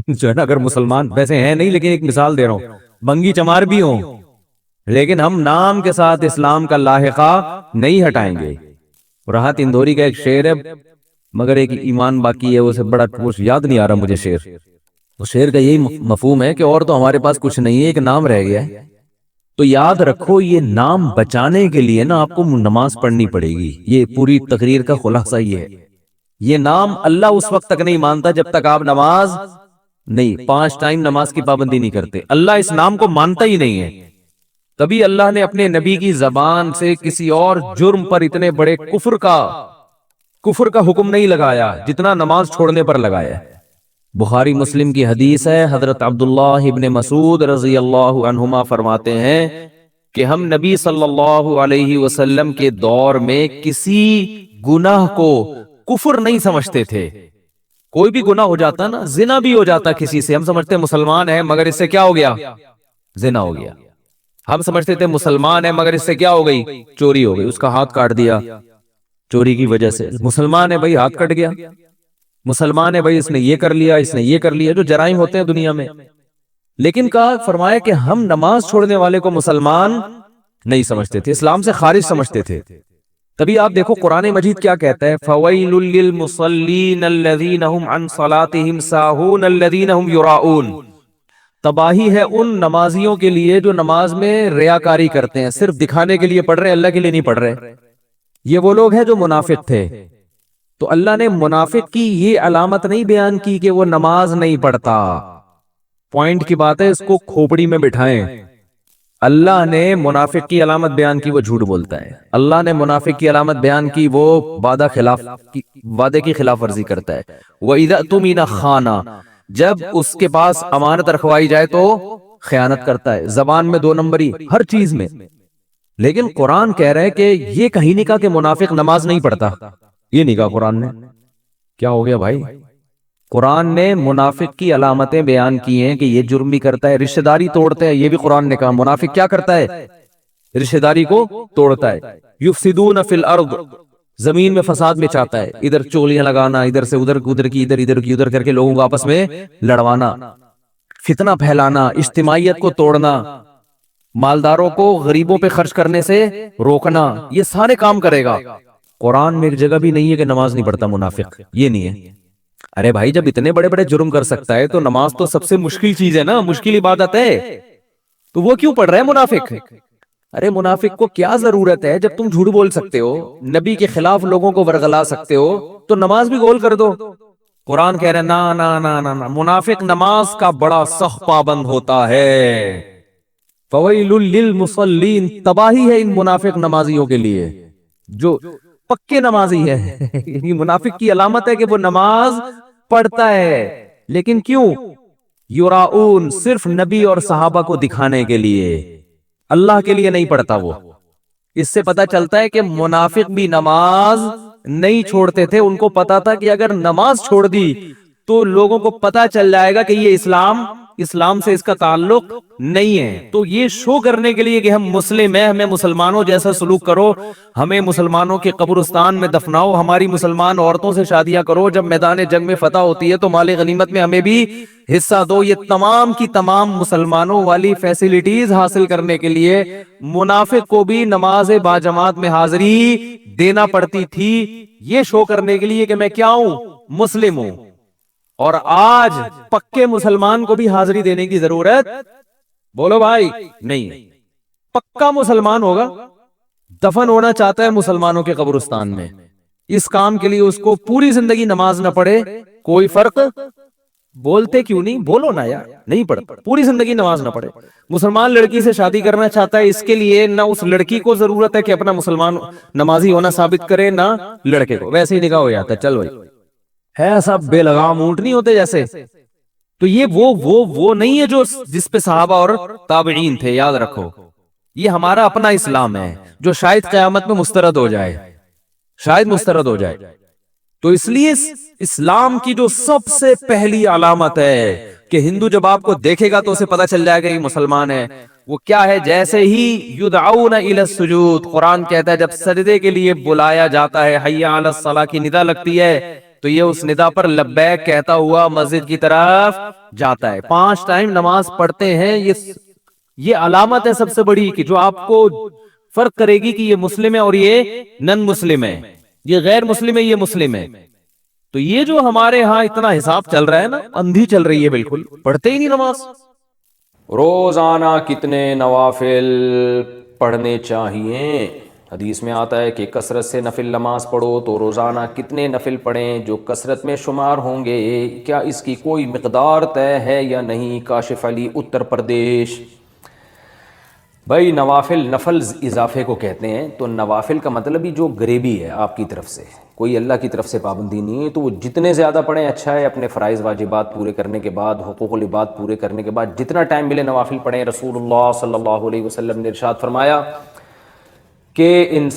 S1: جو ہے نا، اگر مسلمان ویسے ہیں نہیں، لیکن ایک مثال دے رہا ہوں، بنگی چمار بھی ہوں، لیکن ہم نام کے ساتھ اسلام کا لاحقہ نہیں ہٹائیں گے۔ راحت اندوری کا ایک شعر ہے، مگر ایک ایمان باقی ہے، اسے بڑا یاد نہیں آ رہا مجھے شعر۔ اس شعر کا یہی مفہوم ہے کہ اور تو ہمارے پاس کچھ نہیں ہے، ایک نام رہ گیا ہے۔ تو یاد رکھو یہ نام بچانے کے لیے نا آپ کو نماز پڑھنی پڑے گی۔ یہ پوری تقریر کا خلاصہ یہ ہے، یہ نام اللہ اس وقت تک نہیں مانتا جب تک آپ نماز نہیں، 5 ٹائم نماز کی پابندی نہیں کرتے۔ اللہ اس نام کو مانتا ہی نہیں ہے، تبھی اللہ نے اپنے نبی کی زبان سے کسی اور جرم پر اتنے بڑے کفر کا حکم نہیں لگایا جتنا نماز چھوڑنے پر لگایا ہے۔ بخاری مسلم کی حدیث ہے، حضرت عبداللہ ابن مسعود رضی اللہ عنہما فرماتے ہیں کہ ہم نبی صلی اللہ علیہ وسلم کے دور میں کسی گناہ کو کفر نہیں سمجھتے تھے۔ کوئی بھی گناہ ہو جاتا نا، زنا بھی ہو جاتا کسی سے، ہم سمجھتے ہیں مسلمان ہے مگر اس سے کیا ہو گیا؟ زنا ہو گیا۔ ہم سمجھتے تھے مسلمان ہے مگر اس سے کیا ہو گئی؟ چوری ہو گئی، اس کا ہاتھ کاٹ دیا چوری کی وجہ سے۔ مسلمان ہے بھائی، ہاتھ کٹ گیا۔ مسلمان ہے بھائی، اس نے یہ کر لیا، اس نے یہ کر لیا، جو جرائم ہوتے ہیں دنیا میں۔ لیکن کہا، فرمایا کہ ہم نماز چھوڑنے والے کو مسلمان نہیں سمجھتے تھے، اسلام سے خارج سمجھتے تھے۔ تبھی آپ دیکھو قرآن مجید کیا کہتا ہے، فَوَيْلٌ لِّلْمُصَلِّينَ الَّذِينَ هُمْ عَنْ صَلَاتِهِمْ سَاهُونَ الَّذِينَ هُمْ يُرَاءُونَ۔ تباہی ہے ان نمازیوں کے لیے جو نماز میں ریاکاری کرتے ہیں، صرف دکھانے کے لیے پڑھ رہے ہیں، اللہ کے لیے نہیں پڑھ رہے۔ یہ وہ لوگ ہیں جو منافق تھے۔ تو اللہ نے منافق کی یہ علامت نہیں بیان کی کہ وہ نماز نہیں پڑھتا۔ پوائنٹ کی بات ہے، اس کو کھوپڑی میں بٹھائیں۔ اللہ نے منافق کی علامت بیان کی وہ جھوٹ بولتا ہے، اللہ نے منافق کی علامت بیان کی وہ وعدے کی خلاف ورزی کرتا ہے۔ وَإِذَا اؤْتُمِنَ خَانَ، جب اس کے پاس امانت رکھوائی جائے تو خیانت کرتا ہے، زبان میں دو نمبری، ہر چیز میں۔ لیکن قرآن کہہ رہا ہے کہ یہ کہیں نہیں کہا کہ منافق نماز نہیں پڑھتا، یہ نہیں کہا قرآن نے۔ کیا ہو گیا بھائی؟ قرآن نے منافق کی علامتیں بیان کی ہیں کہ یہ جرم بھی کرتا ہے، رشتہ داری توڑتا ہے، یہ بھی قرآن نے کہا منافق کیا کرتا ہے؟ رشتہ داری کو توڑتا ہے۔ یفسدون فی الارض، زمین میں فساد مچاتا ہے، ادھر چولیاں لگانا، ادھر سے ادھر، ادھر کی ادھر، ادھر کی ادھر کر کے لوگوں کو آپس میں لڑوانا، فتنہ پھیلانا، اجتماعیت کو توڑنا، مالداروں کو غریبوں پہ خرچ کرنے سے روکنا، یہ سارے کام کرے گا۔ قرآن میں ایک جگہ بھی نہیں ہے کہ نماز نہیں پڑھتا منافق، یہ نہیں ہے۔ ارے بھائی، جب اتنے بڑے بڑے جرم کر سکتا ہے تو نماز تو سب سے مشکل چیز ہے نا، مشکل عبادت ہے، تو وہ کیوں پڑھ رہا ہے منافق؟ ارے منافق کو کیا ضرورت ہے؟ جب تم جھوٹ بول سکتے ہو، نبی کے خلاف لوگوں کو ورغلا سکتے ہو، تو نماز بھی گول کر دو۔ قرآن کہہ رہا ہے نا نا نا نا نا، منافق نماز کا بڑا سخت پابند ہوتا ہے۔ فَوَيْلٌ لِّلْمُصَلِّينَ، تباہی ہے ان منافق نمازیوں کے لیے جو پکے نمازی ہے۔ یعنی منافق کی علامت ہے کہ وہ نماز پڑھتا ہے، لیکن کیوں؟ یراؤن، صرف نبی اور صحابہ کو دکھانے کے لیے، اللہ کے لیے نہیں پڑھتا وہ۔ اس سے پتا چلتا ہے کہ منافق بھی نماز نہیں چھوڑتے تھے، ان کو پتا تھا کہ اگر نماز چھوڑ دی تو لوگوں کو پتا چل جائے گا کہ یہ اسلام سے اس کا تعلق نہیں ہے۔ تو یہ شو کرنے کے لیے کہ ہم مسلم ہیں، ہمیں مسلمانوں جیسا سلوک کرو، ہمیں مسلمانوں کے قبرستان میں دفناؤ، ہماری مسلمان عورتوں سے شادیاں کرو، جب میدان جنگ میں فتح ہوتی ہے تو مال غنیمت میں ہمیں بھی حصہ دو، یہ تمام کی تمام مسلمانوں والی فیسیلیٹیز حاصل کرنے کے لیے منافق کو بھی نماز باجماعت میں حاضری دینا پڑتی تھی، یہ شو کرنے کے لیے کہ میں کیا ہوں؟ مسلم ہوں۔ اور آج پکے مسلمان کو بھی حاضری دینے کی ضرورت، بولو بھائی، نہیں۔ پکا مسلمان ہوگا، دفن ہونا چاہتا ہے مسلمانوں کے قبرستان میں، اس کام کے لیے اس کو پوری زندگی نماز نہ پڑھے کوئی فرق، بولتے کیوں نہیں؟ بولو نا یار، نہیں پڑھتا، پوری زندگی نماز نہ پڑھے۔ مسلمان لڑکی سے شادی کرنا چاہتا ہے، اس کے لیے نہ اس لڑکی کو ضرورت ہے کہ اپنا مسلمان نمازی ہونا ثابت کرے، نہ لڑکے کو، ویسے ہی نکاح ہو جاتا ہے، چل بھائی، ہے سب بے لگام اونٹ نہیں ہوتے جیسے۔ تو یہ وہ نہیں ہے جو جس پہ صحابہ اور تابعین تھے، یاد رکھو۔ یہ ہمارا اپنا اسلام ہے جو شاید قیامت میں مسترد ہو جائے، شاید مسترد ہو جائے۔ تو اس لیے اسلام کی جو سب سے پہلی علامت ہے کہ ہندو جب آپ کو دیکھے گا تو اسے پتا چل جائے گا یہ مسلمان ہے، وہ کیا ہے؟ جیسے ہی یدعون الی السجود، قرآن کہتا ہے جب سجدے کے لیے بلایا جاتا ہے، حی علی الصلاۃ کی ندا لگتی ہے، تو یہ اس ندا پر لبیک کہتا ہوا مسجد کی طرف جاتا ہے۔ 5 ٹائم نماز پڑھتے ہیں، یہ علامت ہے سب سے بڑی کہ جو آپ کو فرق کرے گی کہ یہ مسلم ہے اور یہ نن مسلم ہے، یہ غیر مسلم ہے، یہ مسلم ہے۔ تو یہ جو ہمارے ہاں اتنا حساب چل رہا ہے نا، اندھی چل رہی ہے، بالکل پڑھتے ہی نہیں نماز۔ روزانہ کتنے نوافل پڑھنے چاہیے؟ حدیث میں آتا ہے کہ کثرت سے نفل نماز پڑھو، تو روزانہ کتنے نفل پڑھیں جو کثرت میں شمار ہوں گے؟ کیا اس کی کوئی مقدار طے ہے یا نہیں؟ کاشف علی، اتر پردیش۔ بھائی نوافل نفل اضافے کو کہتے ہیں، تو نوافل کا مطلب ہی جو گریبی ہے آپ کی طرف سے، کوئی اللہ کی طرف سے پابندی نہیں ہے، تو وہ جتنے زیادہ پڑھیں اچھا ہے۔ اپنے فرائض واجبات پورے کرنے کے بعد، حقوق العباد پورے کرنے کے بعد جتنا ٹائم ملے نوافل پڑھیں۔ رسول اللہ صلی اللہ علیہ وسلم نے ارشاد فرمایا کہ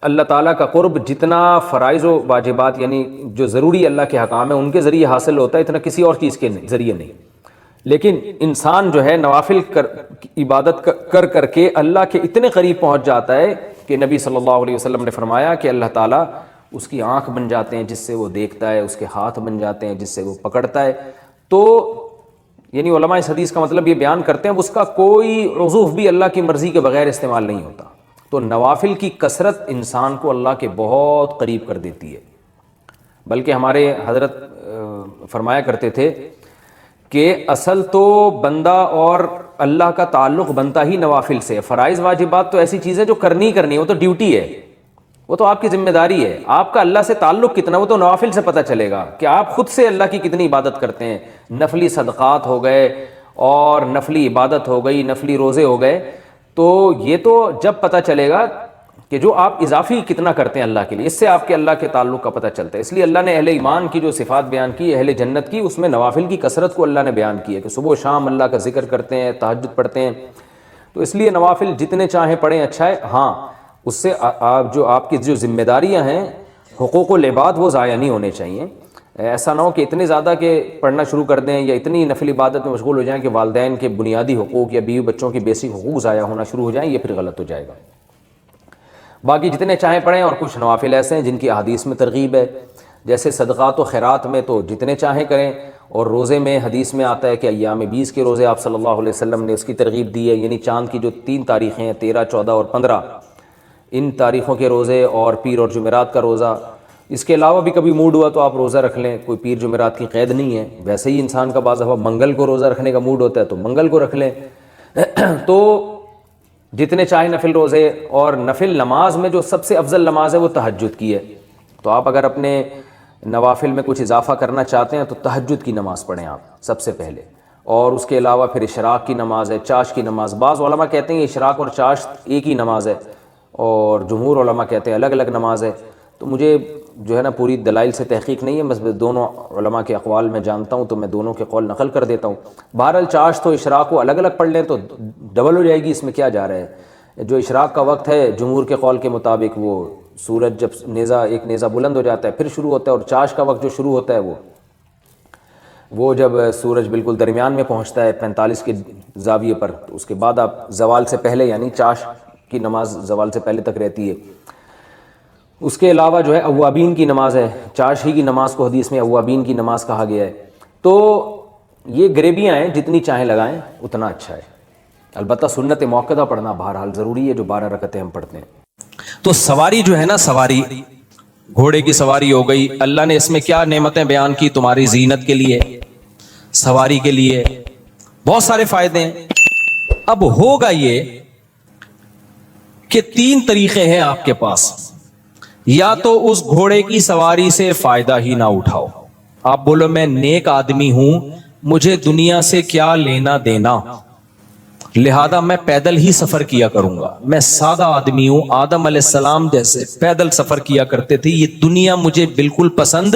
S1: اللہ تعالیٰ کا قرب جتنا فرائض و واجبات یعنی جو ضروری اللہ کے حکام ہیں ان کے ذریعے حاصل ہوتا ہے، اتنا کسی اور چیز کے ذریعے نہیں۔ لیکن انسان جو ہے نوافل عبادت کر کر کے اللہ کے اتنے قریب پہنچ جاتا ہے کہ نبی صلی اللہ علیہ وسلم نے فرمایا کہ اللہ تعالیٰ اس کی آنکھ بن جاتے ہیں جس سے وہ دیکھتا ہے، اس کے ہاتھ بن جاتے ہیں جس سے وہ پکڑتا ہے۔ تو یعنی علماء اس حدیث کا مطلب یہ بیان کرتے ہیں اس کا کوئی عضو بھی اللہ کی مرضی کے بغیر استعمال نہیں ہوتا۔ تو نوافل کی کثرت انسان کو اللہ کے بہت قریب کر دیتی ہے۔ بلکہ ہمارے حضرت فرمایا کرتے تھے کہ اصل تو بندہ اور اللہ کا تعلق بنتا ہی نوافل سے۔ فرائض واجبات تو ایسی چیزیں جو کرنی ہے، وہ تو ڈیوٹی ہے، وہ تو آپ کی ذمہ داری ہے۔ آپ کا اللہ سے تعلق کتنا وہ تو نوافل سے پتہ چلے گا کہ آپ خود سے اللہ کی کتنی عبادت کرتے ہیں۔ نفلی صدقات ہو گئے اور نفلی عبادت ہو گئی، نفلی روزے ہو گئے، تو یہ تو جب پتہ چلے گا کہ جو آپ اضافی کتنا کرتے ہیں اللہ کے لیے، اس سے آپ کے اللہ کے تعلق کا پتہ چلتا ہے۔ اس لیے اللہ نے اہل ایمان کی جو صفات بیان کی، اہل جنت کی، اس میں نوافل کی کثرت کو اللہ نے بیان کی ہے کہ صبح و شام اللہ کا ذکر کرتے ہیں، تہجد پڑھتے ہیں۔ تو اس لیے نوافل جتنے چاہیں پڑھیں اچھا ہے۔ ہاں اس سے آپ کی جو ذمہ داریاں ہیں، حقوق العباد، وہ ضائع نہیں ہونے چاہیے۔ ایسا نہ ہو کہ اتنے زیادہ کہ پڑھنا شروع کر دیں یا اتنی نفل عبادت میں مشغول ہو جائیں کہ والدین کے بنیادی حقوق یا بیوی بچوں کی بیسک حقوق ضائع ہونا شروع ہو جائیں، یہ پھر غلط ہو جائے گا۔ باقی جتنے چاہیں پڑھیں، اور کچھ نوافل ایسے ہیں جن کی احادیث میں ترغیب ہے، جیسے صدقات و خیرات میں تو جتنے چاہیں کریں، اور روزے میں حدیث میں آتا ہے کہ ایام 20 کے روزے آپ صلی اللہ علیہ وسلم نے اس کی ترغیب دی ہے، یعنی چاند کی جو 3 تاریخیں ہیں 13، 14 اور 15، ان تاریخوں کے روزے اور پیر اور جمعرات کا روزہ۔ اس کے علاوہ بھی کبھی موڈ ہوا تو آپ روزہ رکھ لیں، کوئی پیر جمعرات کی قید نہیں ہے۔ ویسے ہی انسان کا بعض دفعہ منگل کو روزہ رکھنے کا موڈ ہوتا ہے تو منگل کو رکھ لیں۔ تو جتنے چاہے نفل روزے، اور نفل نماز میں جو سب سے افضل نماز ہے وہ تہجد کی ہے۔ تو آپ اگر اپنے نوافل میں کچھ اضافہ کرنا چاہتے ہیں تو تہجد کی نماز پڑھیں آپ سب سے پہلے، اور اس کے علاوہ پھر اشراق کی نماز ہے، چاش کی نماز۔ بعض علماء کہتے ہیں اشراق اور چاش ایک ہی نماز ہے، اور جمہور علماء کہتے ہیں الگ الگ نماز ہے۔ تو مجھے جو ہے نا پوری دلائل سے تحقیق نہیں ہے، بس دونوں علماء کے اقوال میں جانتا ہوں تو میں دونوں کے قول نقل کر دیتا ہوں۔ بہرحال چاش تو اشراق کو الگ الگ پڑھ لیں تو ڈبل ہو جائے گی، اس میں کیا جا رہا ہے۔ جو اشراق کا وقت ہے جمہور کے قول کے مطابق وہ سورج جب ایک نیزہ بلند ہو جاتا ہے پھر شروع ہوتا ہے، اور چاش کا وقت جو شروع ہوتا ہے وہ جب سورج بالکل درمیان میں پہنچتا ہے 45 کے زاویے پر، تو اس کے بعد آپ زوال سے پہلے، یعنی چاش کی نماز زوال سے پہلے تک رہتی ہے۔ اس کے علاوہ جو ہے اوابین کی نماز ہے، چاش ہی کی نماز کو حدیث میں اوابین کی نماز کہا گیا ہے۔ تو یہ گریبیاں ہیں، جتنی چاہیں لگائیں اتنا اچھا ہے۔ البتہ سنت موقدہ پڑھنا بہرحال ضروری ہے، جو 12 رکعتیں ہم پڑھتے ہیں۔
S2: تو سواری جو ہے نا، سواری گھوڑے کی سواری ہو گئی، اللہ نے اس میں کیا نعمتیں بیان کی؟ تمہاری زینت کے لیے، سواری کے لیے بہت سارے فائدے ہیں۔ اب ہوگا یہ کہ 3 طریقے ہیں آپ کے پاس، یا تو اس گھوڑے کی سواری سے فائدہ ہی نہ اٹھاؤ، آپ بولو میں نیک آدمی ہوں، مجھے دنیا سے کیا لینا دینا، لہذا میں پیدل ہی سفر کیا کروں گا، میں سادہ آدمی ہوں، آدم علیہ السلام جیسے پیدل سفر کیا کرتے تھے، یہ دنیا مجھے بالکل پسند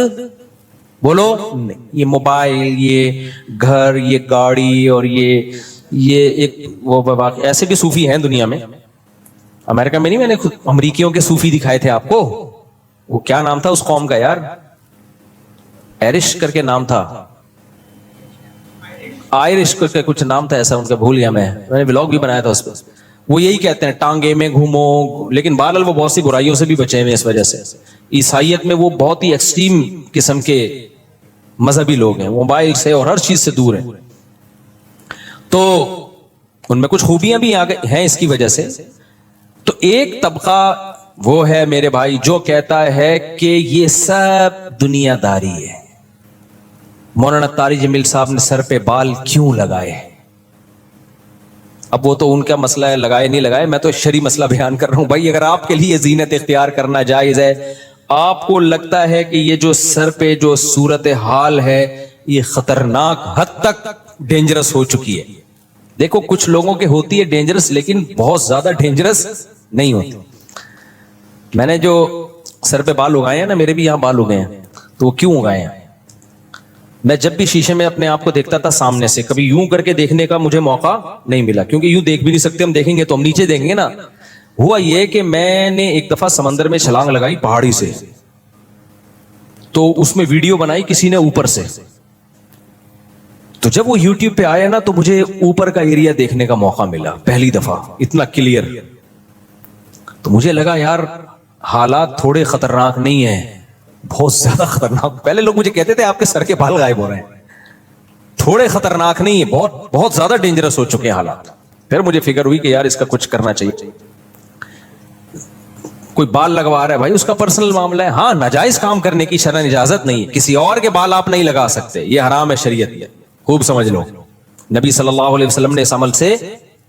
S2: بولو نہیں، یہ موبائل، یہ گھر، یہ گاڑی، اور یہ ایک وہ ایسے بھی صوفی ہیں دنیا میں، امریکہ میں نہیں، میں نے خود امریکیوں کے صوفی دکھائے تھے آپ کو، وہ کیا نام تھا اس قوم کا یار، ایرش کر کے نام تھا، آئرش کر کے کچھ نام تھا ایسا ان کا، بھول گیا میں نے ولاگ بھی بنایا تھا اس پہ۔ وہ یہی کہتے ہیں ٹانگے میں گھومو، لیکن بہرحال وہ بہت سی برائیوں سے بھی بچے ہوئے اس وجہ سے۔ عیسائیت میں وہ بہت ہی ایکسٹریم قسم کے مذہبی لوگ ہیں، موبائل سے اور ہر چیز سے دور ہیں، تو ان میں کچھ خوبیاں بھی ہیں اس کی وجہ سے۔ تو ایک طبقہ وہ ہے میرے بھائی جو کہتا ہے کہ یہ سب دنیا داری ہے، مولانا طاری جمیل صاحب نے سر پہ بال کیوں لگائے؟ اب وہ تو ان کا مسئلہ ہے، لگائے نہیں لگائے، میں تو شرعی مسئلہ بیان کر رہا ہوں۔ بھائی اگر آپ کے لیے زینت اختیار کرنا جائز ہے، آپ کو لگتا ہے کہ یہ جو سر پہ جو صورت حال ہے یہ خطرناک حد تک ڈینجرس ہو چکی ہے، دیکھو کچھ لوگوں کے ہوتی ہے ڈینجرس, لیکن بہت زیادہ ڈینجرس نہیں ہوتی. میں نے جو سر پہ بال اگائے ہیں نا, میرے بھی یہاں بال اگائے ہیں, تو وہ کیوں اگائے ہیں؟ میں جب بھی شیشے میں اپنے آپ کو دیکھتا تھا سامنے سے, کبھی یوں کر کے دیکھنے کا مجھے موقع نہیں ملا, کیونکہ یوں دیکھ بھی نہیں سکتے, ہم دیکھیں گے تو ہم نیچے دیکھیں گے نا. ہوا یہ کہ میں نے ایک دفعہ سمندر میں چھلانگ لگائی پہاڑی سے, تو اس میں ویڈیو بنائی کسی نے اوپر سے. تو جب وہ یوٹیوب پہ آیا نا, تو مجھے اوپر کا ایریا دیکھنے کا موقع ملا پہلی دفعہ, اتنا کلیئر. تو مجھے لگا یار حالات تھوڑے خطرناک نہیں ہیں, بہت زیادہ خطرناک. پہلے لوگ مجھے کہتے تھے آپ کے سر کے بال غائب ہو رہے ہیں, تھوڑے خطرناک نہیں ہے, بہت بہت زیادہ ڈینجرس ہو چکے ہیں حالات. پھر مجھے فکر ہوئی کہ یار اس کا کچھ کرنا چاہیے. کوئی بال لگوا رہا ہے بھائی, اس کا پرسنل معاملہ ہے. ہاں, ناجائز کام کرنے کی شرعاً اجازت نہیں ہے, کسی اور کے بال آپ نہیں لگا سکتے, یہ حرام ہے شریعت میں, خوب سمجھ لو. نبی صلی اللہ علیہ وسلم نے اس عمل سے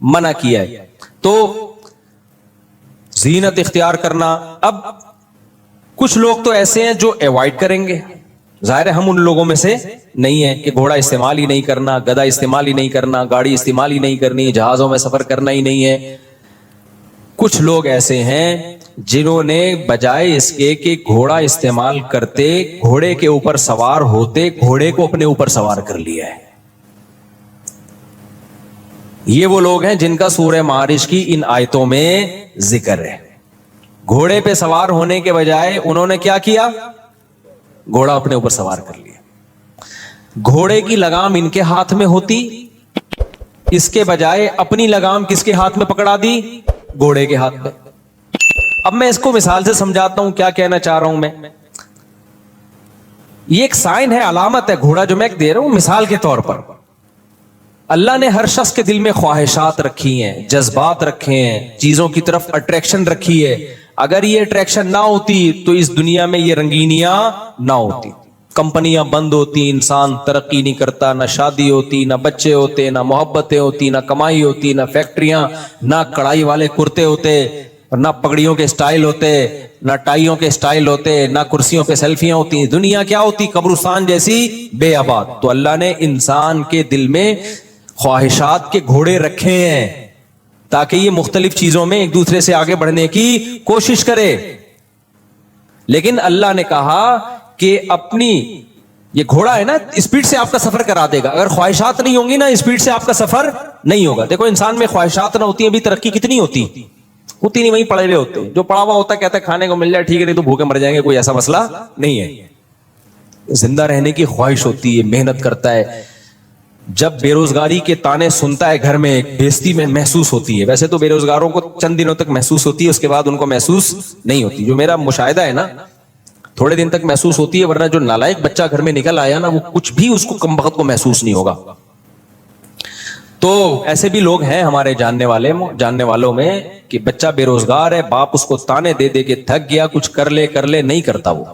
S2: منع کیا ہے. تو زینت اختیار کرنا, اب کچھ لوگ تو ایسے ہیں جو ایوائڈ کریں گے, ظاہر ہے ہم ان لوگوں میں سے نہیں ہیں کہ گھوڑا استعمال ہی نہیں کرنا, گدھا استعمال ہی نہیں کرنا, گاڑی استعمال ہی نہیں کرنی, جہازوں میں سفر کرنا ہی نہیں ہے. کچھ لوگ ایسے ہیں جنہوں نے بجائے اس کے کہ گھوڑا استعمال کرتے, گھوڑے کے اوپر سوار ہوتے, گھوڑے کو اپنے اوپر سوار کر لیا ہے. یہ وہ لوگ ہیں جن کا سورہ معارج کی ان آیتوں میں ذکر ہے. گھوڑے پہ سوار ہونے کے بجائے انہوں نے کیا کیا, گھوڑا اپنے اوپر سوار کر لیا. گھوڑے کی لگام ان کے ہاتھ میں ہوتی, اس کے بجائے اپنی لگام کس کے ہاتھ میں پکڑا دی, گھوڑے کے ہاتھ میں. اب میں اس کو مثال سے سمجھاتا ہوں کیا کہنا چاہ رہا ہوں میں. یہ ایک سائن ہے, علامت ہے, گھوڑا جو میں دے رہا ہوں مثال کے طور پر. اللہ نے ہر شخص کے دل میں خواہشات رکھی ہیں, جذبات رکھے ہیں, چیزوں کی طرف اٹریکشن رکھی ہے. اگر یہ اٹریکشن نہ ہوتی تو اس دنیا میں یہ رنگینیاں نہ ہوتی, کمپنیاں بند ہوتی, انسان ترقی نہیں کرتا, نہ شادی ہوتی, نہ بچے ہوتے, نہ محبتیں ہوتی, نہ کمائی ہوتی, نہ فیکٹریاں, نہ کڑھائی والے کرتے ہوتے, نہ پگڑیوں کے سٹائل ہوتے, نہ ٹائیوں کے سٹائل ہوتے, نہ کرسیوں پہ سیلفیاں ہوتی. دنیا کیا ہوتی, قبرستان جیسی بے آباد. تو اللہ نے انسان کے دل میں خواہشات کے گھوڑے رکھے ہیں تاکہ یہ مختلف چیزوں میں ایک دوسرے سے آگے بڑھنے کی کوشش کرے. لیکن اللہ نے کہا کہ اپنی یہ گھوڑا ہے نا, اسپیڈ سے آپ کا سفر کرا دے گا. اگر خواہشات نہیں ہوں گی نا, اسپیڈ سے آپ کا سفر نہیں ہوگا. دیکھو انسان میں خواہشات نہ ہوتی, ابھی ترقی کتنی ہوتی نہیں, وہیں پڑے ہوئے ہوتے. جو پڑا ہوا ہوتا کہتا ہے کھانے کو مل جائے ٹھیک ہے, نہیں تو بھوکے مر جائیں گے, کوئی ایسا مسئلہ نہیں ہے. زندہ رہنے کی خواہش ہوتی ہے, محنت کرتا ہے. جب بے روزگاری کے تانے سنتا ہے گھر میں, بےزتی میں محسوس ہوتی ہے. ویسے تو بے روزگاروں کو چند دنوں تک محسوس ہوتی ہے, اس کے بعد ان کو محسوس نہیں ہوتی. جو میرا مشاہدہ ہے نا, تھوڑے دن تک محسوس ہوتی ہے, ورنہ جو نالائق بچہ گھر میں نکل آیا نا, وہ کچھ بھی اس کو کم وقت کو محسوس نہیں ہوگا. تو ایسے بھی لوگ ہیں ہمارے جاننے والوں میں کہ بچہ بے روزگار ہے, باپ اس کو تانے دے دے کے تھک گیا, کچھ کر لے نہیں کرتا وہ.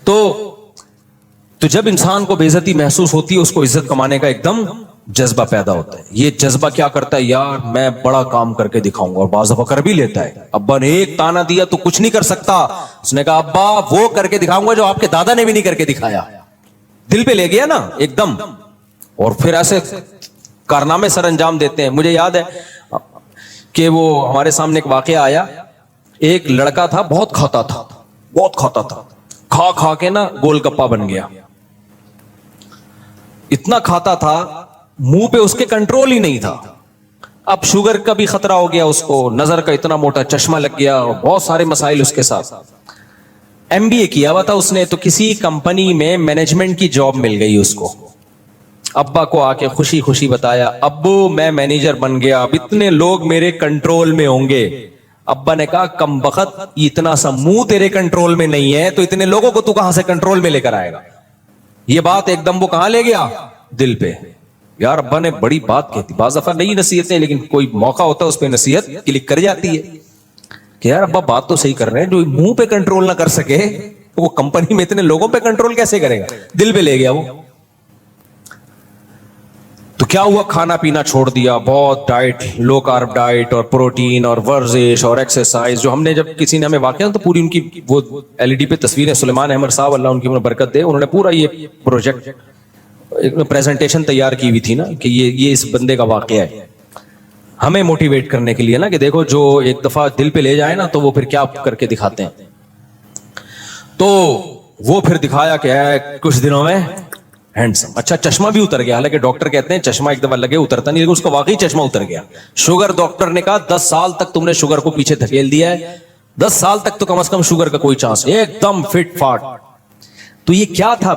S2: تو جب انسان کو بے عزتی محسوس ہوتی ہے, اس کو عزت کمانے کا ایک دم جذبہ پیدا ہوتا ہے. یہ جذبہ کیا کرتا ہے, یار میں بڑا کام کر کے دکھاؤں گا, اور بعض دفعہ کر بھی لیتا ہے. ابا نے ایک تانا دیا تو کچھ نہیں کر سکتا, اس نے کہا ابا وہ کر کے دکھاؤں گا جو آپ کے دادا نے بھی نہیں کر کے دکھایا. دل پہ لے گیا نا ایک دم, اور پھر ایسے کارنامے سر انجام دیتے ہیں. مجھے یاد ہے کہ وہ ہمارے سامنے ایک واقعہ آیا. ایک لڑکا تھا, بہت کھاتا تھا, کھا کے نا گول گپا بن گیا. اتنا کھاتا تھا, منہ پہ اس کے کنٹرول ہی نہیں تھا. اب شوگر کا بھی خطرہ ہو گیا اس کو, نظر کا اتنا موٹا چشمہ لگ گیا, بہت سارے مسائل اس کے ساتھ. MBA کیا ہوا تھا اس نے, تو کسی کمپنی میں مینجمنٹ کی جاب مل گئی اس کو. ابا کو آ کے خوشی خوشی بتایا, ابو میں مینیجر بن گیا, اب اتنے لوگ میرے کنٹرول میں ہوں گے. ابا نے کہا کم بخت, اتنا سا منہ تیرے کنٹرول میں نہیں ہے تو اتنے لوگوں کو تو کہاں سے کنٹرول میں لے کر آئے گا. یہ بات ایک دم وہ کہاں لے گیا, دل پہ. یار ابا نے بڑی بات کہتی. بعض دفعہ نہیں نصیحتیں, لیکن کوئی موقع ہوتا ہے اس پہ نصیحت کلک کر جاتی ہے کہ یار ابا بات تو صحیح کر رہے ہیں, جو منہ پہ کنٹرول نہ کر سکے وہ کمپنی میں اتنے لوگوں پہ کنٹرول کیسے کرے گا. دل پہ لے گیا وہ. تو کیا ہوا, کھانا پینا چھوڑ دیا, بہت ڈائٹ, لو کارب ڈائٹ, اور پروٹین اور ورزش اور ایکسرسائز. جو ہم نے, جب کسی نے ہمیں واقعہ تو پوری ان کی وہ LED پہ تصویریں, سلیمان احمد صاحب اللہ ان کی برکت دے, انہوں نے پورا یہ پروجیکٹ ایک پریزنٹیشن تیار کی ہوئی تھی نا کہ یہ اس بندے کا واقعہ ہے ہمیں موٹیویٹ کرنے کے لیے نا کہ دیکھو جو ایک دفعہ دل پہ لے جائے نا تو وہ پھر کیا کر کے دکھاتے ہیں. تو وہ پھر دکھایا کہ ہے کچھ دنوں میں ہینڈسم. اچھا چشمہ بھی اتر گیا, حالانکہ ڈاکٹر کہتے ہیں چشمہ ایک دفعہ لگے اترتا نہیں, لیکن اس کا واقعی چشمہ اتر گیا. شوگر ڈاکٹر نے کہا 10 سال تک تم نے شوگر کو پیچھے دھکیل دیا ہے, 10 سال تک تو کم از کم شوگر کا کوئی چانس نہیں, ایک دم فٹ فاٹ. تو یہ کیا تھا؟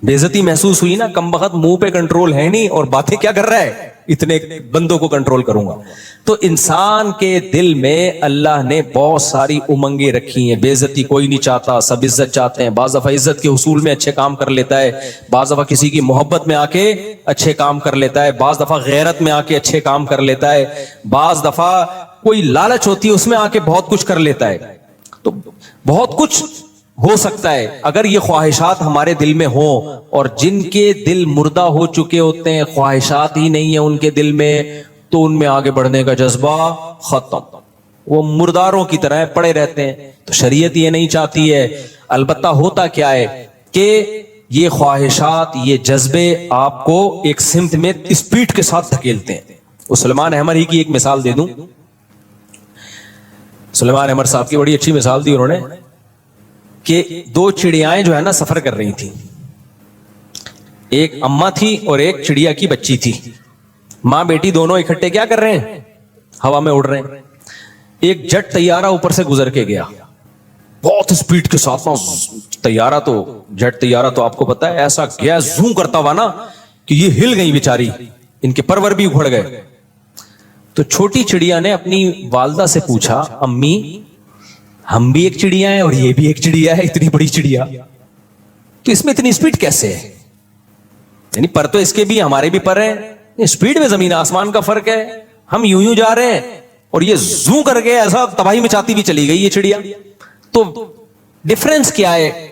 S2: بےعزتی محسوس ہوئی نا, کم بخت منہ پہ کنٹرول ہے نہیں اور باتیں کیا کر رہا ہے, اتنے بندوں کو کنٹرول کروں گا. تو انسان کے دل میں اللہ نے بہت ساری امنگیں رکھی ہیں. بےعزتی کوئی نہیں چاہتا, سب عزت چاہتے ہیں. بعض دفعہ عزت کے حصول میں اچھے کام کر لیتا ہے, بعض دفعہ کسی کی محبت میں آ کے اچھے کام کر لیتا ہے, بعض دفعہ غیرت میں آ کے اچھے کام کر لیتا ہے, بعض دفعہ کوئی لالچ ہوتی ہے اس میں آ کے بہت کچھ کر لیتا ہے. تو بہت کچھ ہو سکتا ہے اگر یہ خواہشات ہمارے دل میں ہوں, اور جن کے دل مردہ ہو چکے ہوتے ہیں, خواہشات ہی نہیں ہیں ان کے دل میں, تو ان میں آگے بڑھنے کا جذبہ ختم, وہ مرداروں کی طرح پڑے رہتے ہیں. تو شریعت یہ نہیں چاہتی ہے. البتہ ہوتا کیا ہے کہ یہ خواہشات, یہ جذبے آپ کو ایک سمت میں اسپیڈ کے ساتھ دھکیلتے ہیں. سلیمان احمد ہی کی ایک مثال دے دوں. سلیمان احمد صاحب کی بڑی اچھی مثال دی انہوں نے کہ 2 چڑیائیں جو ہے نا سفر کر رہی تھیں. ایک اماں تھی اور ایک چڑیا کی بچی تھی. ماں بیٹی دونوں اکٹھے کیا کر رہے ہیں, ہوا میں اڑ رہے ہیں. ایک جٹ طیارہ اوپر سے گزر کے گیا بہت اسپیڈ کے ساتھ. طیارہ تو جٹ طیارہ تو آپ کو پتا ہے ایسا گیا زوم کرتا ہوا نا کہ یہ ہل گئی بیچاری, ان کے پرور بھی اکھڑ گئے. تو چھوٹی چڑیا نے اپنی والدہ سے پوچھا, امی ہم بھی ایک چڑیا ہیں اور یہ بھی ایک چڑیا ہے, اتنی بڑی چڑیا, تو اس میں اتنی اسپیڈ کیسے ہے؟ یعنی پر تو اس کے بھی ہمارے بھی پر ہیں, اسپیڈ میں زمین آسمان کا فرق ہے. ہم یوں جا رہے ہیں اور یہ زوں کر کے ایسا تباہی مچاتی بھی چلی گئی یہ چڑیا. تو ڈفرنس کیا ہے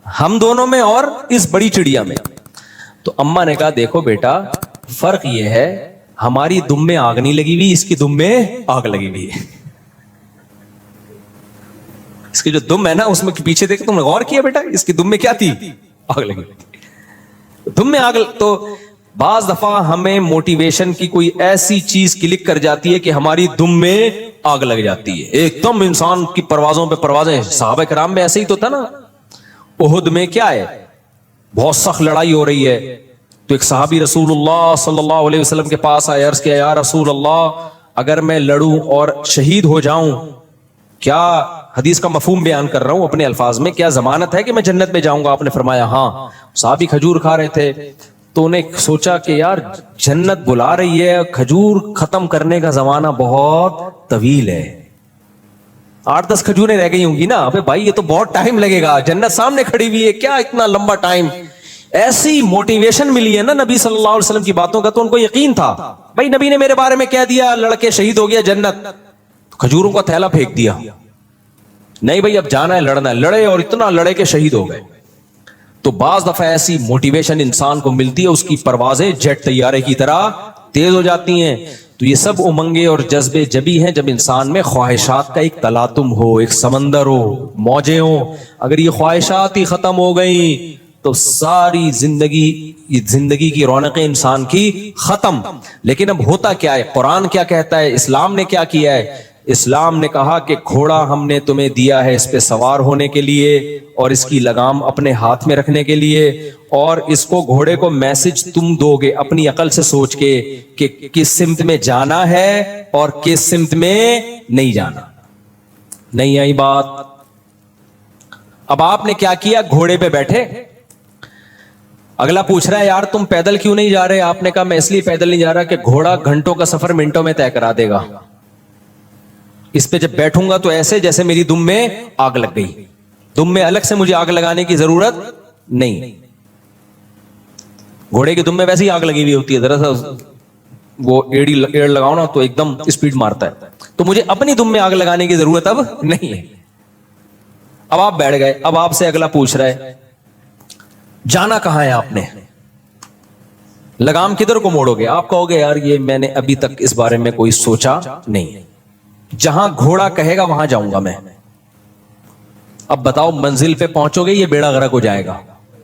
S2: ہم دونوں میں اور اس بڑی چڑیا میں؟ تو اما نے کہا دیکھو بیٹا, فرق یہ ہے ہماری دم میں آگ نہیں لگی ہوئی, اس کی دم میں آگ لگی ہوئی ہے. اس کی جو دم ہے نا اس میں پیچھے دیکھ, تم نے غور کیا بیٹا اس کی دم میں کیا تھی؟ آگ لگی. دم میں آگ. تو بعض دفعہ ہمیں موٹیویشن کی کوئی ایسی چیز کلک کر جاتی ہے کہ ہماری دم میں آگ لگ جاتی ہے, ایک دم انسان کی پروازوں پہ پروازیں. صحابہ کرام میں ایسے ہی تو تھا نا. احد میں کیا ہے, بہت سخت لڑائی ہو رہی ہے, تو ایک صحابی رسول اللہ صلی اللہ علیہ وسلم کے پاس آیا, عرض کیا یا رسول اللہ اگر میں لڑوں اور شہید ہو جاؤں, کیا حدیث کا مفہوم بیان کر رہا ہوں اپنے الفاظ میں, کیا ضمانت ہے کہ میں جنت میں جاؤں گا؟ آپ نے فرمایا ہاں. صحابی کھجور کھا رہے تھے تو انہیں سوچا کہ یار جنت بلا رہی ہے, کھجور ختم کرنے کا زمانہ بہت طویل ہے, 8-10 کھجوریں رہ گئی ہوں گی نا. ابے بھائی یہ تو بہت ٹائم لگے گا, جنت سامنے کھڑی ہوئی ہے, کیا اتنا لمبا ٹائم؟ ایسی موٹیویشن ملی ہے نا نبی صلی اللہ علیہ وسلم کی باتوں کا, تو ان کو یقین تھا بھائی نبی نے میرے بارے میں کہہ دیا لڑکے شہید ہو گیا جنت. کھجوروں کا تھیلا پھینک دیا, نہیں بھائی اب جانا ہے, لڑنا ہے. لڑے اور اتنا لڑے کہ شہید ہو گئے. تو بعض دفعہ ایسی موٹیویشن انسان کو ملتی ہے, اس کی پروازیں جیٹ طیارے کی طرح تیز ہو جاتی ہیں. تو یہ سب امنگیں اور جذبے جبھی ہیں جب انسان میں خواہشات کا ایک تلاطم ہو, ایک سمندر ہو, موجیں ہوں. اگر یہ خواہشات ہی ختم ہو گئیں تو ساری زندگی کی رونقیں انسان کی ختم. لیکن اب ہوتا کیا ہے, قرآن کیا کہتا ہے, اسلام نے کیا کیا ہے؟ اسلام نے کہا کہ گھوڑا ہم نے تمہیں دیا ہے اس پہ سوار ہونے کے لیے اور اس کی لگام اپنے ہاتھ میں رکھنے کے لیے, اور اس کو گھوڑے کو میسج تم دو گے اپنی عقل سے سوچ کے کہ کس سمت میں جانا ہے اور کس سمت میں نہیں جانا. نہیں آئی بات؟ اب آپ نے کیا کیا, گھوڑے پہ بیٹھے. اگلا پوچھ رہا ہے یار تم پیدل کیوں نہیں جا رہے؟ آپ نے کہا میں اس لیے پیدل نہیں جا رہا کہ گھوڑا گھنٹوں کا سفر منٹوں میں طے کرا دے گا, اس پہ جب بیٹھوں گا تو ایسے جیسے میری دم میں آگ لگ گئی. دم میں الگ سے مجھے آگ لگانے کی ضرورت نہیں. گھوڑے کی دم میں ویسے ہی آگ لگی ہوئی ہوتی ہے, ذرا سا وہ ایڑ لگاؤ نا تو ایک دم اسپیڈ مارتا ہے. تو مجھے اپنی دم میں آگ لگانے کی ضرورت اب نہیں ہے. اب آپ بیٹھ گئے. اب آپ سے اگلا پوچھ رہا ہے جانا کہاں ہے آپ نے, لگام کدھر کو موڑو گے؟ آپ کہو گے یار یہ میں نے ابھی تک اس بارے میں کوئی سوچا نہیں, جہاں گھوڑا کہے گا وہاں جاؤں گا میں. اب بتاؤ منزل پہ پہنچو گے یہ بیڑا غرق ہو جائے گا.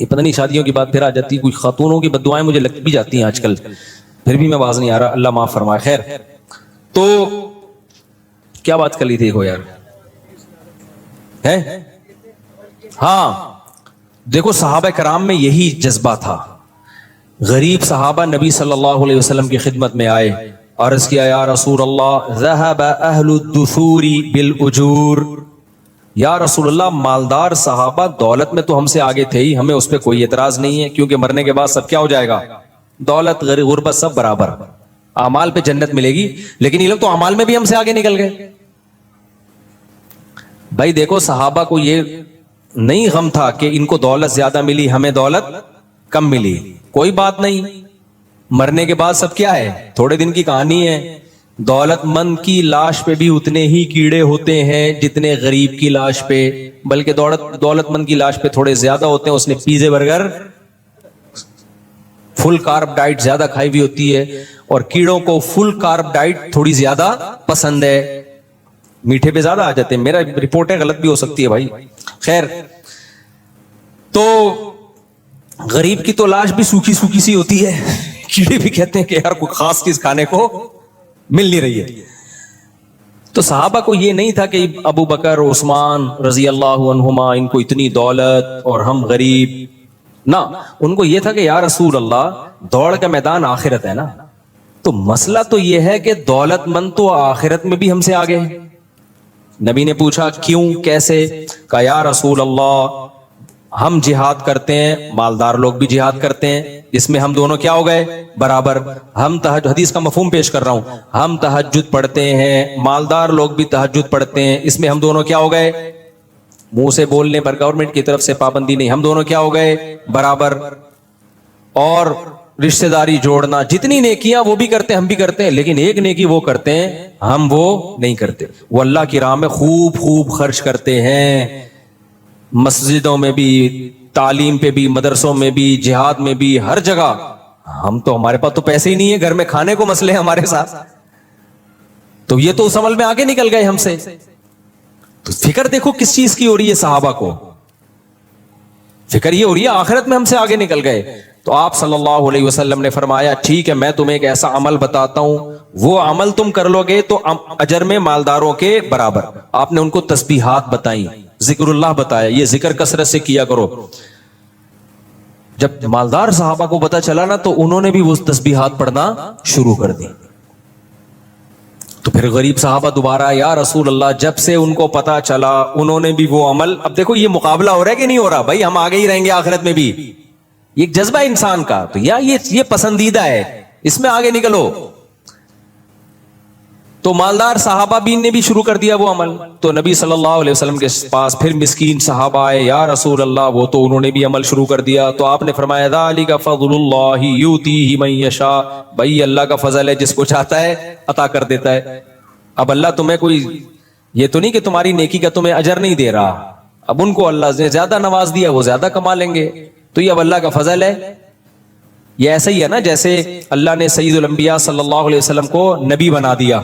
S2: یہ پتہ نہیں شادیوں کی بات پھر آ جاتی, کوئی خاتونوں کی بد دعائیں مجھے لگ بھی جاتی ہیں آج کل, پھر بھی میں باز نہیں آ رہا, اللہ معاف فرمائے. خیر, تو کیا بات کر لی تھی وہ یار ہے؟ ہاں دیکھو صحابہ کرام میں یہی جذبہ تھا. غریب صحابہ نبی صلی اللہ علیہ وسلم کی خدمت میں آئے, عرض کیا یا رسول اللہ ذهب اہل الدثور بالاجور, یا رسول اللہ مالدار صحابہ دولت میں تو ہم سے آگے تھے ہی, ہمیں اس پہ کوئی اعتراض نہیں ہے کیونکہ مرنے کے بعد سب کیا ہو جائے گا, دولت غربت سب برابر, اعمال پہ جنت ملے گی. لیکن یہ لوگ تو اعمال میں بھی ہم سے آگے نکل گئے. بھائی دیکھو صحابہ کو یہ نہیں غم تھا کہ ان کو دولت زیادہ ملی ہمیں دولت کم ملی, کوئی بات نہیں, مرنے کے بعد سب کیا ہے, تھوڑے دن کی کہانی ہے. دولت مند کی لاش پہ بھی اتنے ہی کیڑے ہوتے ہیں جتنے غریب کی لاش پہ, بلکہ دولت مند کی لاش پہ تھوڑے زیادہ ہوتے ہیں, اس نے پیزے برگر فل کارب ڈائٹ زیادہ کھائی ہوئی ہوتی ہے, اور کیڑوں کو فل کارب ڈائٹ تھوڑی زیادہ پسند ہے, میٹھے پہ زیادہ آ جاتے ہیں. میرا رپورٹیں غلط بھی ہو سکتی ہے بھائی. خیر, تو غریب کی تو لاش بھی سوکھی سوکھی سی ہوتی ہے, کیڑے بھی کہتے ہیں کہ یار کوئی خاص چیز کھانے کو مل نہیں رہی ہے. تو صحابہ کو یہ نہیں تھا کہ ابو بکر عثمان رضی اللہ عنہما ان کو اتنی دولت اور ہم غریب, نہ, ان کو یہ تھا کہ یا رسول اللہ دوڑ کا میدان آخرت ہے نا, تو مسئلہ تو یہ ہے کہ دولت مند تو آخرت میں بھی ہم سے آگے ہے. نبی نے پوچھا کیوں کیسے, کہا یا رسول اللہ ہم جہاد کرتے ہیں, مالدار لوگ بھی جہاد کرتے ہیں, اس میں ہم دونوں کیا ہو گئے برابر. ہم حدیث کا مفہوم پیش کر رہا ہوں, ہم تہجد پڑھتے ہیں, مالدار لوگ بھی تہجد پڑھتے ہیں, اس میں ہم دونوں کیا ہو گئے, منہ سے بولنے پر گورنمنٹ کی طرف سے پابندی نہیں, ہم دونوں کیا ہو گئے برابر. اور رشتہ داری جوڑنا, جتنی نیکیاں وہ بھی کرتے ہیں ہم بھی کرتے ہیں, لیکن ایک نیکی وہ کرتے ہیں ہم وہ نہیں کرتے, وہ اللہ کی راہ میں خوب خوب خرچ کرتے ہیں, مسجدوں میں بھی, تعلیم پہ بھی, مدرسوں میں بھی, جہاد میں بھی, ہر جگہ. ہم تو, ہمارے پاس تو پیسے ہی نہیں ہے, گھر میں کھانے کو مسئلے ہیں ہمارے ساتھ, تو یہ تو اس عمل میں آگے نکل گئے ہم سے. تو فکر دیکھو کس چیز کی ہو رہی ہے صحابہ کو, فکر یہ ہو رہی ہے آخرت میں ہم سے آگے نکل گئے. تو آپ صلی اللہ علیہ وسلم نے فرمایا ٹھیک ہے میں تمہیں ایک ایسا عمل بتاتا ہوں, وہ عمل تم کر لو گے تو اجر میں مالداروں کے برابر. آپ نے ان کو تسبیحات بتائیں, ذکر اللہ بتایا, یہ ذکر کثرت سے کیا کرو. جب مالدار صحابہ کو پتا چلا نا تو انہوں نے بھی وہ تسبیحات پڑھنا شروع کر دی. تو پھر غریب صحابہ دوبارہ یا رسول اللہ, جب سے ان کو پتا چلا انہوں نے بھی وہ عمل. اب دیکھو یہ مقابلہ ہو رہا ہے کہ نہیں ہو رہا, بھائی ہم آگے ہی رہیں گے آخرت میں بھی, یہ ایک جذبہ انسان کا, تو یا یہ پسندیدہ ہے, اس میں آگے نکلو. تو مالدار صحابہ بھی نے بھی شروع کر دیا وہ عمل. تو نبی صلی اللہ علیہ وسلم کے پاس پھر مسکین صحابہ آئے, یا رسول اللہ وہ تو انہوں نے بھی عمل شروع کر دیا. تو آپ نے فرمایا ذالک فضل اللہ یؤتیہ من یشاء, بھائی اللہ کا فضل ہے, جس کو چاہتا ہے عطا کر دیتا ہے. اب اللہ تمہیں کوئی یہ تو نہیں کہ تمہاری نیکی کا تمہیں اجر نہیں دے رہا, اب ان کو اللہ نے زیادہ نواز دیا, وہ زیادہ کما لیں گے, تو یہ اب اللہ کا فضل ہے. یہ ایسا ہی ہے نا جیسے اللہ نے سید الانبیاء صلی اللہ علیہ وسلم کو نبی بنا دیا,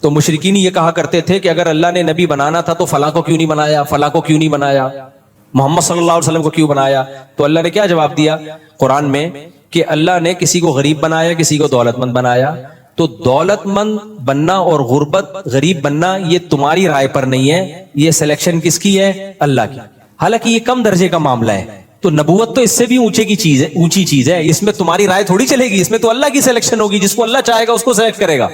S2: تو مشرکین یہ کہا کرتے تھے کہ اگر اللہ نے نبی بنانا تھا تو فلاں کو کیوں نہیں بنایا, فلاں کو کیوں نہیں بنایا, محمد صلی اللہ علیہ وسلم کو کیوں بنایا. تو اللہ نے کیا جواب دیا قرآن میں کہ اللہ نے کسی کو غریب بنایا, کسی کو دولت مند بنایا. تو دولت مند بننا اور غریب بننا یہ تمہاری رائے پر نہیں ہے, یہ سلیکشن کس کی ہے, اللہ کی. حالانکہ یہ کم درجے کا معاملہ ہے, تو نبوت تو اس سے بھی اونچی چیز ہے, اس میں تمہاری رائے تھوڑی چلے گی, اس میں تو اللہ کی سلیکشن ہوگی, جس کو اللہ چاہے گا اس کو سلیکٹ کرے گا.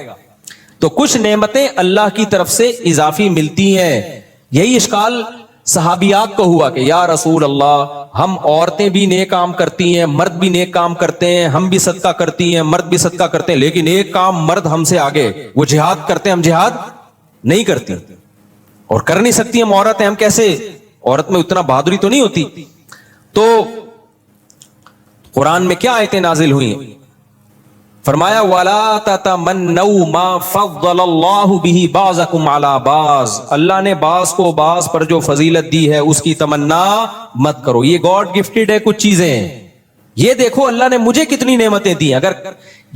S2: تو کچھ نعمتیں اللہ کی طرف سے اضافی ملتی ہیں. یہی اشکال صحابیات کو ہوا کہ یا رسول اللہ ہم عورتیں بھی نیک کام کرتی ہیں, مرد بھی نیک کام کرتے ہیں, ہم بھی صدقہ کرتی ہیں, مرد بھی صدقہ کرتے ہیں, لیکن ایک کام مرد ہم سے آگے, وہ جہاد کرتے ہیں, ہم جہاد نہیں کرتی, اور کر نہیں سکتی ہم عورت ہیں, ہم کیسے, عورت میں اتنا بہادری تو نہیں ہوتی. تو قرآن میں کیا آیتیں نازل ہوئی, فرمایا وَلَا تَتَمَنَّوْا مَا فَضَّلَ اللَّهُ بِهِ بَعْضَكُمْ عَلَى بَعْضٍ, اللہ نے بعض کو بعض پر جو فضیلت دی ہے اس کی تمنا مت کرو. یہ گاڈ گفٹڈ ہے کچھ چیزیں, یہ دیکھو اللہ نے مجھے کتنی نعمتیں دی, اگر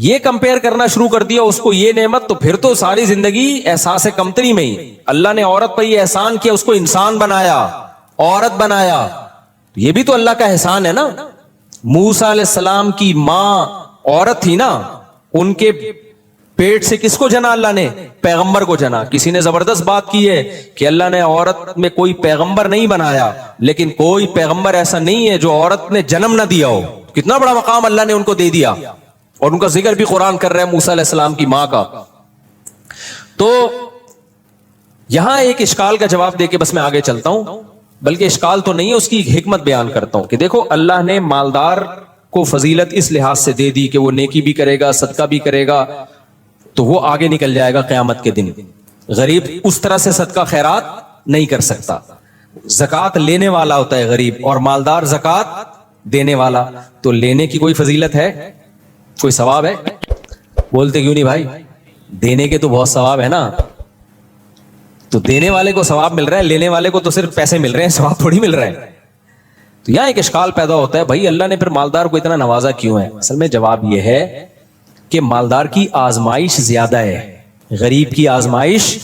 S2: یہ کمپیئر کرنا شروع کر دیا اس کو یہ نعمت, تو پھر تو ساری زندگی احساس کمتری میں ہی. اللہ نے عورت پر یہ احسان کیا, اس کو انسان بنایا, عورت بنایا, یہ بھی تو اللہ کا احسان ہے نا. موسیٰ علیہ السلام کی ماں عورت تھی نا, ان کے پیٹ سے کس کو جنا اللہ نے؟ پیغمبر کو جنا. کسی نے زبردست بات کی ہے کہ اللہ نے عورت میں کوئی پیغمبر نہیں بنایا, لیکن کوئی پیغمبر ایسا نہیں ہے جو عورت نے جنم نہ دیا ہو. کتنا بڑا مقام اللہ نے ان کو دے دیا, اور ان کا ذکر بھی قرآن کر رہا ہے موسیٰ علیہ السلام کی ماں کا. تو یہاں ایک اشکال کا جواب دے کے بس میں آگے چلتا ہوں, بلکہ اشکال تو نہیں ہے, اس کی حکمت بیان کرتا ہوں کہ دیکھو اللہ نے مالدار کو فضیلت اس لحاظ سے دے دی کہ وہ نیکی بھی کرے گا, صدقہ بھی کرے گا, تو وہ آگے نکل جائے گا قیامت کے دن. غریب اس طرح سے صدقہ خیرات نہیں کر سکتا. زکوٰۃ لینے والا ہوتا ہے غریب, اور مالدار زکوٰۃ دینے والا. تو لینے کی کوئی فضیلت ہے, کوئی ثواب ہے؟ بولتے کیوں نہیں بھائی؟ دینے کے تو بہت ثواب ہے نا. تو دینے والے کو ثواب مل رہا ہے, لینے والے کو تو صرف پیسے مل رہے ہیں, ثواب تھوڑی مل رہا ہے. تو یہاں ایک اشکال پیدا ہوتا ہے, بھائی اللہ نے پھر مالدار کو اتنا نوازا کیوں ہے؟ اصل میں جواب یہ ہے کہ مالدار کی آزمائش زیادہ ہے, غریب کی آزمائش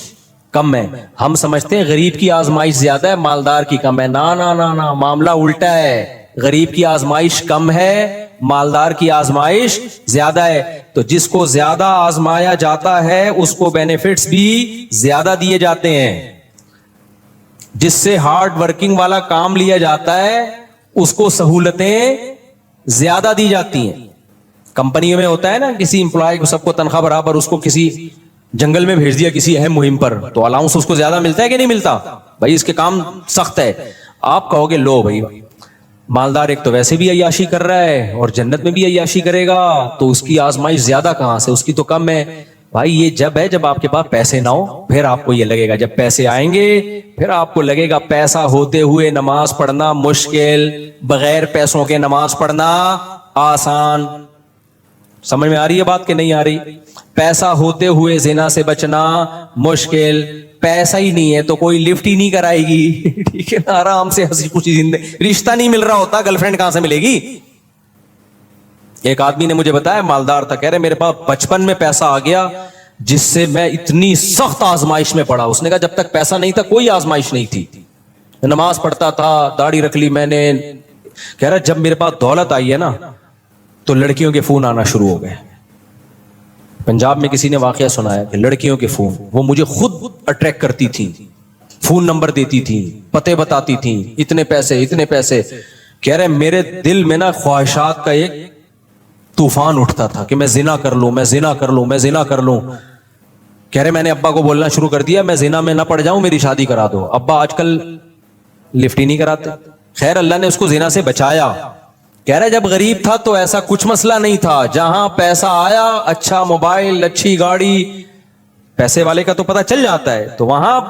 S2: کم ہے. ہم سمجھتے ہیں غریب کی آزمائش زیادہ ہے, مالدار کی کم ہے. نا نا نا نا, معاملہ الٹا ہے. غریب کی آزمائش کم ہے, مالدار کی آزمائش زیادہ ہے. تو جس کو زیادہ آزمایا جاتا ہے اس کو بینیفٹس بھی زیادہ دیے جاتے ہیں. جس سے ہارڈ ورکنگ والا کام لیا جاتا ہے اس کو سہولتیں زیادہ دی جاتی ہیں. کمپنیوں میں ہوتا ہے نا, کسی امپلائی کو سب کو تنخواہ برابر, اس کو کسی جنگل میں بھیج دیا کسی اہم مہم پر, تو الاؤنس اس کو زیادہ ملتا ہے کہ نہیں ملتا؟ بھائی اس کے کام سخت ہے. آپ کہو گے لو بھائی مالدار ایک تو ویسے بھی عیاشی کر رہا ہے اور جنت میں بھی عیاشی کرے گا, تو اس کی آزمائش زیادہ کہاں سے, اس کی تو کم ہے. بھائی یہ جب ہے جب آپ کے پاس پیسے نہ ہو, پھر آپ کو یہ لگے گا. جب پیسے آئیں گے پھر آپ کو لگے گا پیسہ ہوتے ہوئے نماز پڑھنا مشکل, بغیر پیسوں کے نماز پڑھنا آسان. سمجھ میں آ رہی ہے بات کہ نہیں آ رہی؟ پیسہ ہوتے ہوئے زنا سے بچنا مشکل, پیسہ ہی نہیں ہے تو کوئی لفٹ ہی نہیں کرائے گی, ٹھیک ہے نا, آرام سے ہنسی خوشی زندگی. رشتہ نہیں مل رہا ہوتا, گرل فرینڈ کہاں سے ملے گی؟ ایک آدمی نے مجھے بتایا, مالدار تھا, کہہ رہے میرے پاس بچپن میں پیسہ آ گیا جس سے میں اتنی سخت آزمائش میں پڑا. اس نے کہا جب تک پیسہ نہیں تھا کوئی آزمائش نہیں تھی, نماز پڑھتا تھا, داڑھی رکھ لی میں نے. کہہ رہا جب میرے پاس دولت آئی ہے نا تو لڑکیوں کے فون آنا شروع ہو گئے. پنجاب میں کسی نے واقعہ سنایا کہ لڑکیوں کے فون, وہ مجھے خود اٹریکٹ کرتی تھی, فون نمبر دیتی تھی, پتے بتاتی تھی, اتنے پیسے اتنے پیسے. کہہ رہے میرے دل میں نا خواہشات کا ایک طوفان اٹھتا تھا کہ میں زنا کر لوں, میں زنا کر لوں, میں زنا کر لوں. کہہ رہے میں نے ابا کو بولنا شروع کر دیا میں زنا میں نہ پڑ جاؤں, میری شادی کرا دو. ابا آج کل لفٹ ہی نہیں کراتے. خیر اللہ نے اس کو زنا سے بچایا. کہہ رہے جب غریب تھا تو ایسا کچھ مسئلہ نہیں تھا, جہاں پیسہ آیا, اچھا موبائل, اچھی گاڑی, پیسے والے کا تو پتہ چل جاتا ہے, تو وہاں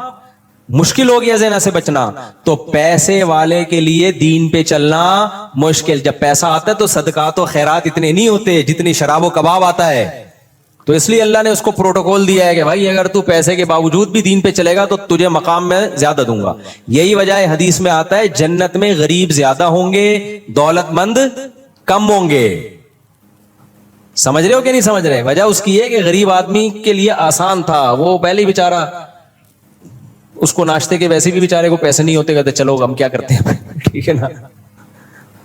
S2: مشکل ہو گیا زنا سے بچنا. تو پیسے والے کے لیے دین پہ چلنا مشکل. جب پیسہ آتا ہے تو صدقات و خیرات اتنے نہیں ہوتے جتنی شراب و کباب آتا ہے. تو اس لیے اللہ نے اس کو پروٹوکول دیا ہے کہ بھائی اگر تو پیسے کے باوجود بھی دین پہ چلے گا تو تجھے مقام میں زیادہ دوں گا. یہی وجہ ہے حدیث میں آتا ہے جنت میں غریب زیادہ ہوں گے, دولت مند کم ہوں گے. سمجھ رہے ہو کہ نہیں سمجھ رہے؟ وجہ اس کی ہے کہ غریب آدمی کے لیے آسان تھا, وہ پہلے ہی بیچارہ, اس کو ناشتے کے ویسے بھی بیچارے کو پیسے نہیں ہوتے, کہتے چلو ہم کیا کرتے ہیں, ٹھیک ہے نا,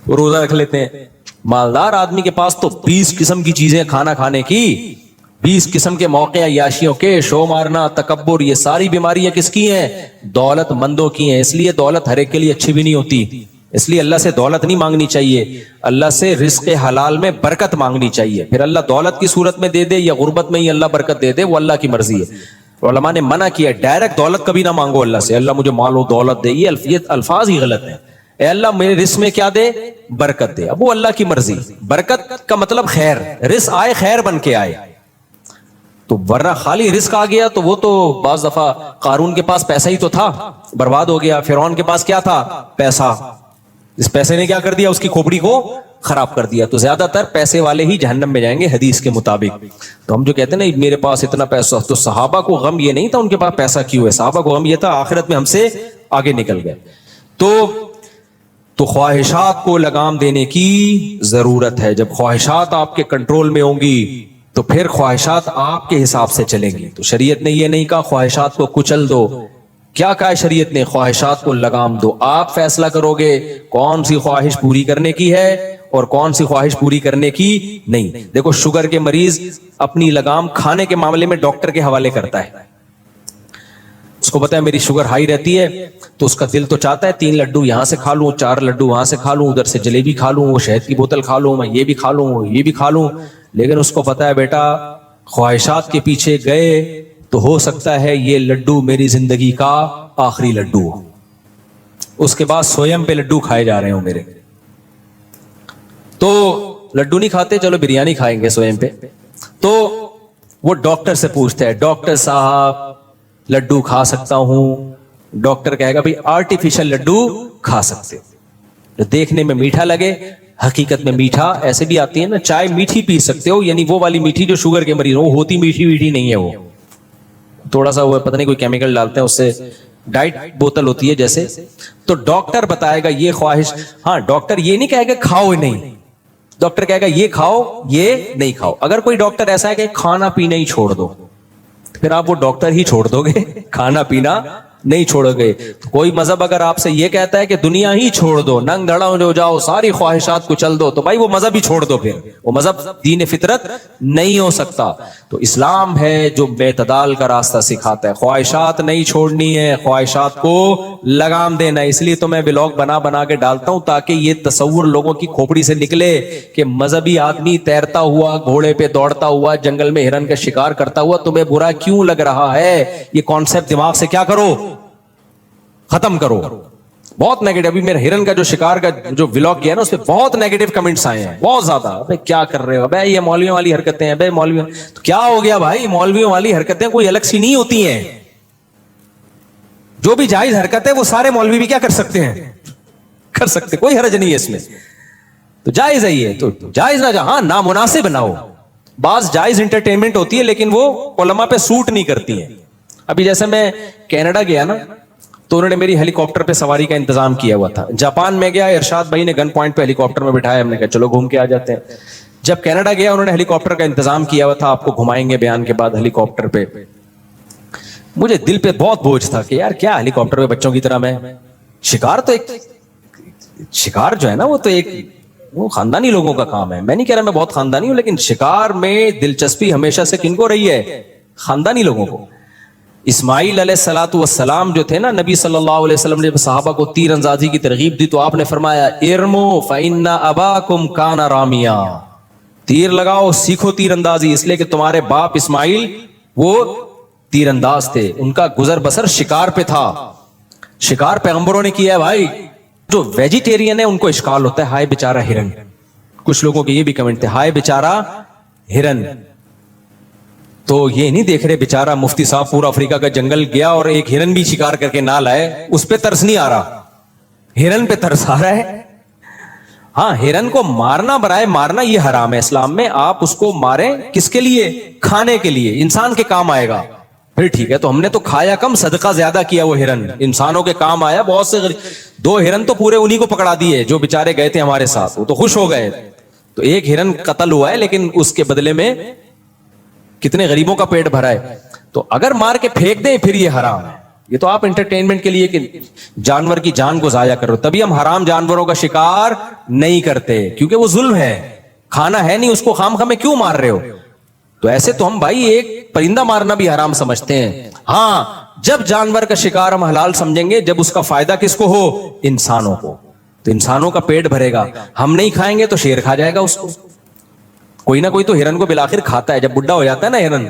S2: وہ روزہ رکھ لیتے ہیں. مالدار آدمی کے پاس تو 20 قسم کی چیزیں کھانا کھانے کی, 20 قسم کے موقع عیاشیوں کے, شو مارنا, تکبر, یہ ساری بیماریاں کس کی ہیں؟ دولت مندوں کی ہیں. اس لیے دولت ہر ایک کے لیے اچھی بھی نہیں ہوتی. اس لیے اللہ سے دولت نہیں مانگنی چاہیے, اللہ سے رزق حلال میں برکت مانگنی چاہیے. پھر اللہ دولت کی صورت میں دے دے یا غربت میں ہی اللہ برکت دے دے, وہ اللہ کی مرضی ہے. علماء نے منع کیا ڈائریکٹ دولت کبھی نہ مانگو اللہ سے, اللہ مجھے مال و دولت دے, یہ الفاظ ہی غلط ہیں. اے اللہ میرے رزق میں کیا دے؟ برکت دے. اب وہ اللہ کی مرضی. برکت کا مطلب خیر, رزق آئے خیر بن کے آئے. تو ورنہ خالی رزق آ گیا تو وہ تو بعض دفعہ قارون کے پاس پیسہ ہی تو تھا, برباد ہو گیا. فرعون کے پاس کیا تھا؟ پیسہ. اس پیسے نے کیا کر دیا؟ اس کی کھوپڑی کو خراب کر دیا. تو زیادہ تر پیسے والے ہی جہنم میں جائیں گے حدیث کے مطابق. تو ہم جو کہتے ہیں نا میرے پاس اتنا پیسہ, تو صحابہ کو غم یہ نہیں تھا ان کے پاس پیسہ کیوں ہے, صحابہ کو غم یہ تھا آخرت میں ہم سے آگے نکل گئے. تو خواہشات کو لگام دینے کی ضرورت ہے. جب خواہشات آپ کے کنٹرول میں ہوں گی تو پھر خواہشات آپ کے حساب سے چلیں گی. تو شریعت نے یہ نہیں کہا خواہشات کو کچل دو, کیا کہا ہے شریعت نے؟ خواہشات کو لگام دو. آپ فیصلہ کرو گے کون سی خواہش پوری کرنے کی ہے اور کون سی خواہش پوری کرنے کی نہیں. دیکھو شوگر کے مریض اپنی لگام کھانے کے معاملے میں ڈاکٹر کے حوالے کرتا ہے. اس کو پتا ہے میری شوگر ہائی رہتی ہے تو اس کا دل تو چاہتا ہے 3 لڈو یہاں سے کھا لوں, 4 لڈو وہاں سے کھا لوں, ادھر سے جلیبی کھا لوں, وہ شہد کی بوتل کھا لوں, میں یہ بھی کھا لوں, یہ بھی کھا لوں. لیکن اس کو پتا ہے بیٹا خواہشات کے پیچھے گئے تو ہو سکتا ہے یہ لڈو میری زندگی کا آخری لڈو ہو, اس کے بعد سویم پہ لڈو کھائے جا رہے ہوں میرے. تو لڈو نہیں کھاتے, چلو بریانی کھائیں گے سویم پہ. تو وہ ڈاکٹر سے پوچھتا ہے, ڈاکٹر صاحب لڈو کھا سکتا ہوں؟ ڈاکٹر کہے گا بھائی آرٹیفیشل لڈو کھا سکتے ہو, جو دیکھنے میں میٹھا لگے حقیقت میں میٹھا. ایسے بھی آتی ہے نا, چائے میٹھی پی سکتے ہو, یعنی وہ والی میٹھی جو شوگر کے مریض ہو, ہوتی میٹھی میٹھی نہیں ہے, وہ تھوڑا سا وہ پتہ نہیں کوئی کیمیکل ڈالتے ہیں, اس سے ڈائٹ بوتل ہوتی ہے جیسے. تو ڈاکٹر بتائے گا یہ خواہش, ہاں ڈاکٹر یہ نہیں کہے گا کھاؤ نہیں, ڈاکٹر کہے گا یہ کھاؤ یہ نہیں کھاؤ. اگر کوئی ڈاکٹر ایسا ہے کہ کھانا پینا ہی چھوڑ دو, پھر آپ وہ ڈاکٹر ہی چھوڑ دو گے, کھانا پینا نہیں چھوڑو گے. تو کوئی مذہب اگر آپ سے یہ کہتا ہے کہ دنیا ہی چھوڑ دو, ننگ دھڑا ہو جاؤ, ساری خواہشات کو چل دو, تو بھائی وہ مذہب ہی چھوڑ دو, پھر وہ مذہب دین فطرت نہیں ہو سکتا. تو اسلام ہے جو اعتدال کا راستہ سکھاتا ہے. خواہشات نہیں چھوڑنی ہے, خواہشات کو لگام دینا ہے. اس لیے تو میں ولاگ بنا بنا کے ڈالتا ہوں تاکہ یہ تصور لوگوں کی کھوپڑی سے نکلے کہ مذہبی آدمی تیرتا ہوا, گھوڑے پہ دوڑتا ہوا, جنگل میں ہرن کا شکار کرتا ہوا تمہیں برا کیوں لگ رہا ہے. یہ کانسیپٹ دماغ سے کیا کرو, ختم کرو. بہت نیگیٹو, ابھی میرے ہرن کا جو شکار کا جو ولاگ کیا نا اس پہ بہت نیگیٹو کمنٹس آئے ہیں, بہت زیادہ. ابے کیا کر رہے ہو, ابے یہ مولویوں والی حرکتیں ہیں, ابے مولویوں. تو کیا ہو گیا بھائی, مولویوں والی حرکتیں کوئی الگ سی نہیں ہوتی ہیں. جو بھی جائز حرکت ہے وہ سارے مولوی بھی کیا کر سکتے ہیں, کر سکتے, کوئی حرج نہیں ہے اس میں. تو جائز ہے یہ, تو جائز نہ جہاں نامناسب نہ ہو. بعض جائز انٹرٹینمنٹ ہوتی ہے لیکن وہ علماء پہ سوٹ نہیں کرتی ہیں. ابھی جیسے میں کینیڈا گیا نا تو انہوں نے میری ہیلی کاپٹر پہ سواری کا انتظام کیا ہوا تھا. جاپان میں گیا, ارشاد بھائی نے گن پوائنٹ پہ ہیلی کاپٹر میں بٹھایا, ہم نے کہا چلو گھوم کے آ جاتے ہیں. جب کینیڈا گیا انہوں نے ہیلی کاپٹر کا انتظام کیا ہوا تھا, آپ کو گھمائیں گے بیان کے بعد ہیلی کاپٹر پہ. مجھے دل پہ بہت بوجھ تھا کہ یار کیا ہیلی کاپٹر پہ بچوں کی طرح میں شکار, تو ایک شکار جو ہے نا وہ تو ایک وہ خاندانی لوگوں کا کام ہے. میں نہیں کہہ رہا میں بہت خاندانی ہوں, لیکن شکار میں دلچسپی ہمیشہ سے کن کو رہی ہے, خاندانی لوگوں کو. اسماعیل علیہ الصلوۃ والسلام جو تھے نا, نبی صلی اللہ علیہ وسلم نے صحابہ کو تیر اندازی کی ترغیب دی تو آپ نے فرمایا ارمو فإن اباکم کان رامیا, تیر لگاؤ سیکھو تیر اندازی, اس لیے کہ تمہارے باپ اسماعیل وہ تیر انداز تھے, ان کا گزر بسر شکار پہ تھا. شکار پیغمبروں نے کیا ہے بھائی. جو ویجیٹیرین ہے ان کو اشکال ہوتا ہے, ہائے بیچارہ ہرن. کچھ لوگوں کے یہ بھی کمنٹ تھے, ہائے بیچارہ ہرن. تو یہ نہیں دیکھ رہے بیچارہ مفتی صاحب پورا افریقہ کا جنگل گیا اور ایک ہرن بھی شکار کر کے نہ لائے, اس پہ ترس نہیں آ رہا, ہرن پہ ترس آ رہا ہے. ہاں ہرن کو مارنا برائے مارنا یہ حرام ہے اسلام میں. آپ اس کو ماریں کس کے لیے, کھانے کے لیے, انسان کے کام آئے گا, پھر ٹھیک ہے. تو ہم نے تو کھایا کم صدقہ زیادہ کیا, وہ ہرن انسانوں کے کام آیا. بہت سے 2 ہرن تو پورے انہی کو پکڑا دیے جو بیچارے گئے تھے ہمارے ساتھ, وہ تو خوش ہو گئے. تو ایک ہرن قتل ہوا ہے لیکن اس کے بدلے میں کتنے غریبوں کا پیٹ بھرا ہے. تو اگر مار کے پھینک دیں پھر یہ حرام ہے. یہ تو آپ انٹرٹینمنٹ کے لیے کہ جانور کی جان کو ضائع کرو, تبھی ہم حرام جانوروں کا شکار نہیں کرتے, کیونکہ وہ ظلم ہے, کھانا ہے نہیں اس کو, خام خامے کیوں مار رہے ہو. تو ایسے تو ہم بھائی ایک پرندہ مارنا بھی حرام سمجھتے ہیں. ہاں جب جانور کا شکار ہم حلال سمجھیں گے جب اس کا فائدہ کس کو ہو, انسانوں کو. تو انسانوں کا پیٹ بھرے گا, ہم نہیں کھائیں گے تو شیر کھا جائے گا اس کو. کوئی نہ کوئی تو ہرن کو بالآخر کھاتا ہے, جب بڈھا ہو جاتا ہے نا ہرن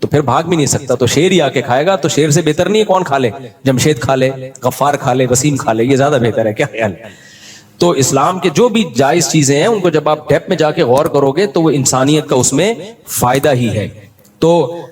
S2: تو پھر بھاگ بھی نہیں سکتا, تو شیر ہی آ کے کھائے گا. تو شیر سے بہتر نہیں ہے کون کھا لے, جمشید کھا لے, غفار کھا لے, وسیم کھا لے, یہ زیادہ بہتر ہے. کیا خیال ہے؟ تو اسلام کے جو بھی جائز چیزیں ہیں ان کو جب آپ ڈیپ میں جا کے غور کرو گے تو وہ انسانیت کا اس میں فائدہ ہی ہے. تو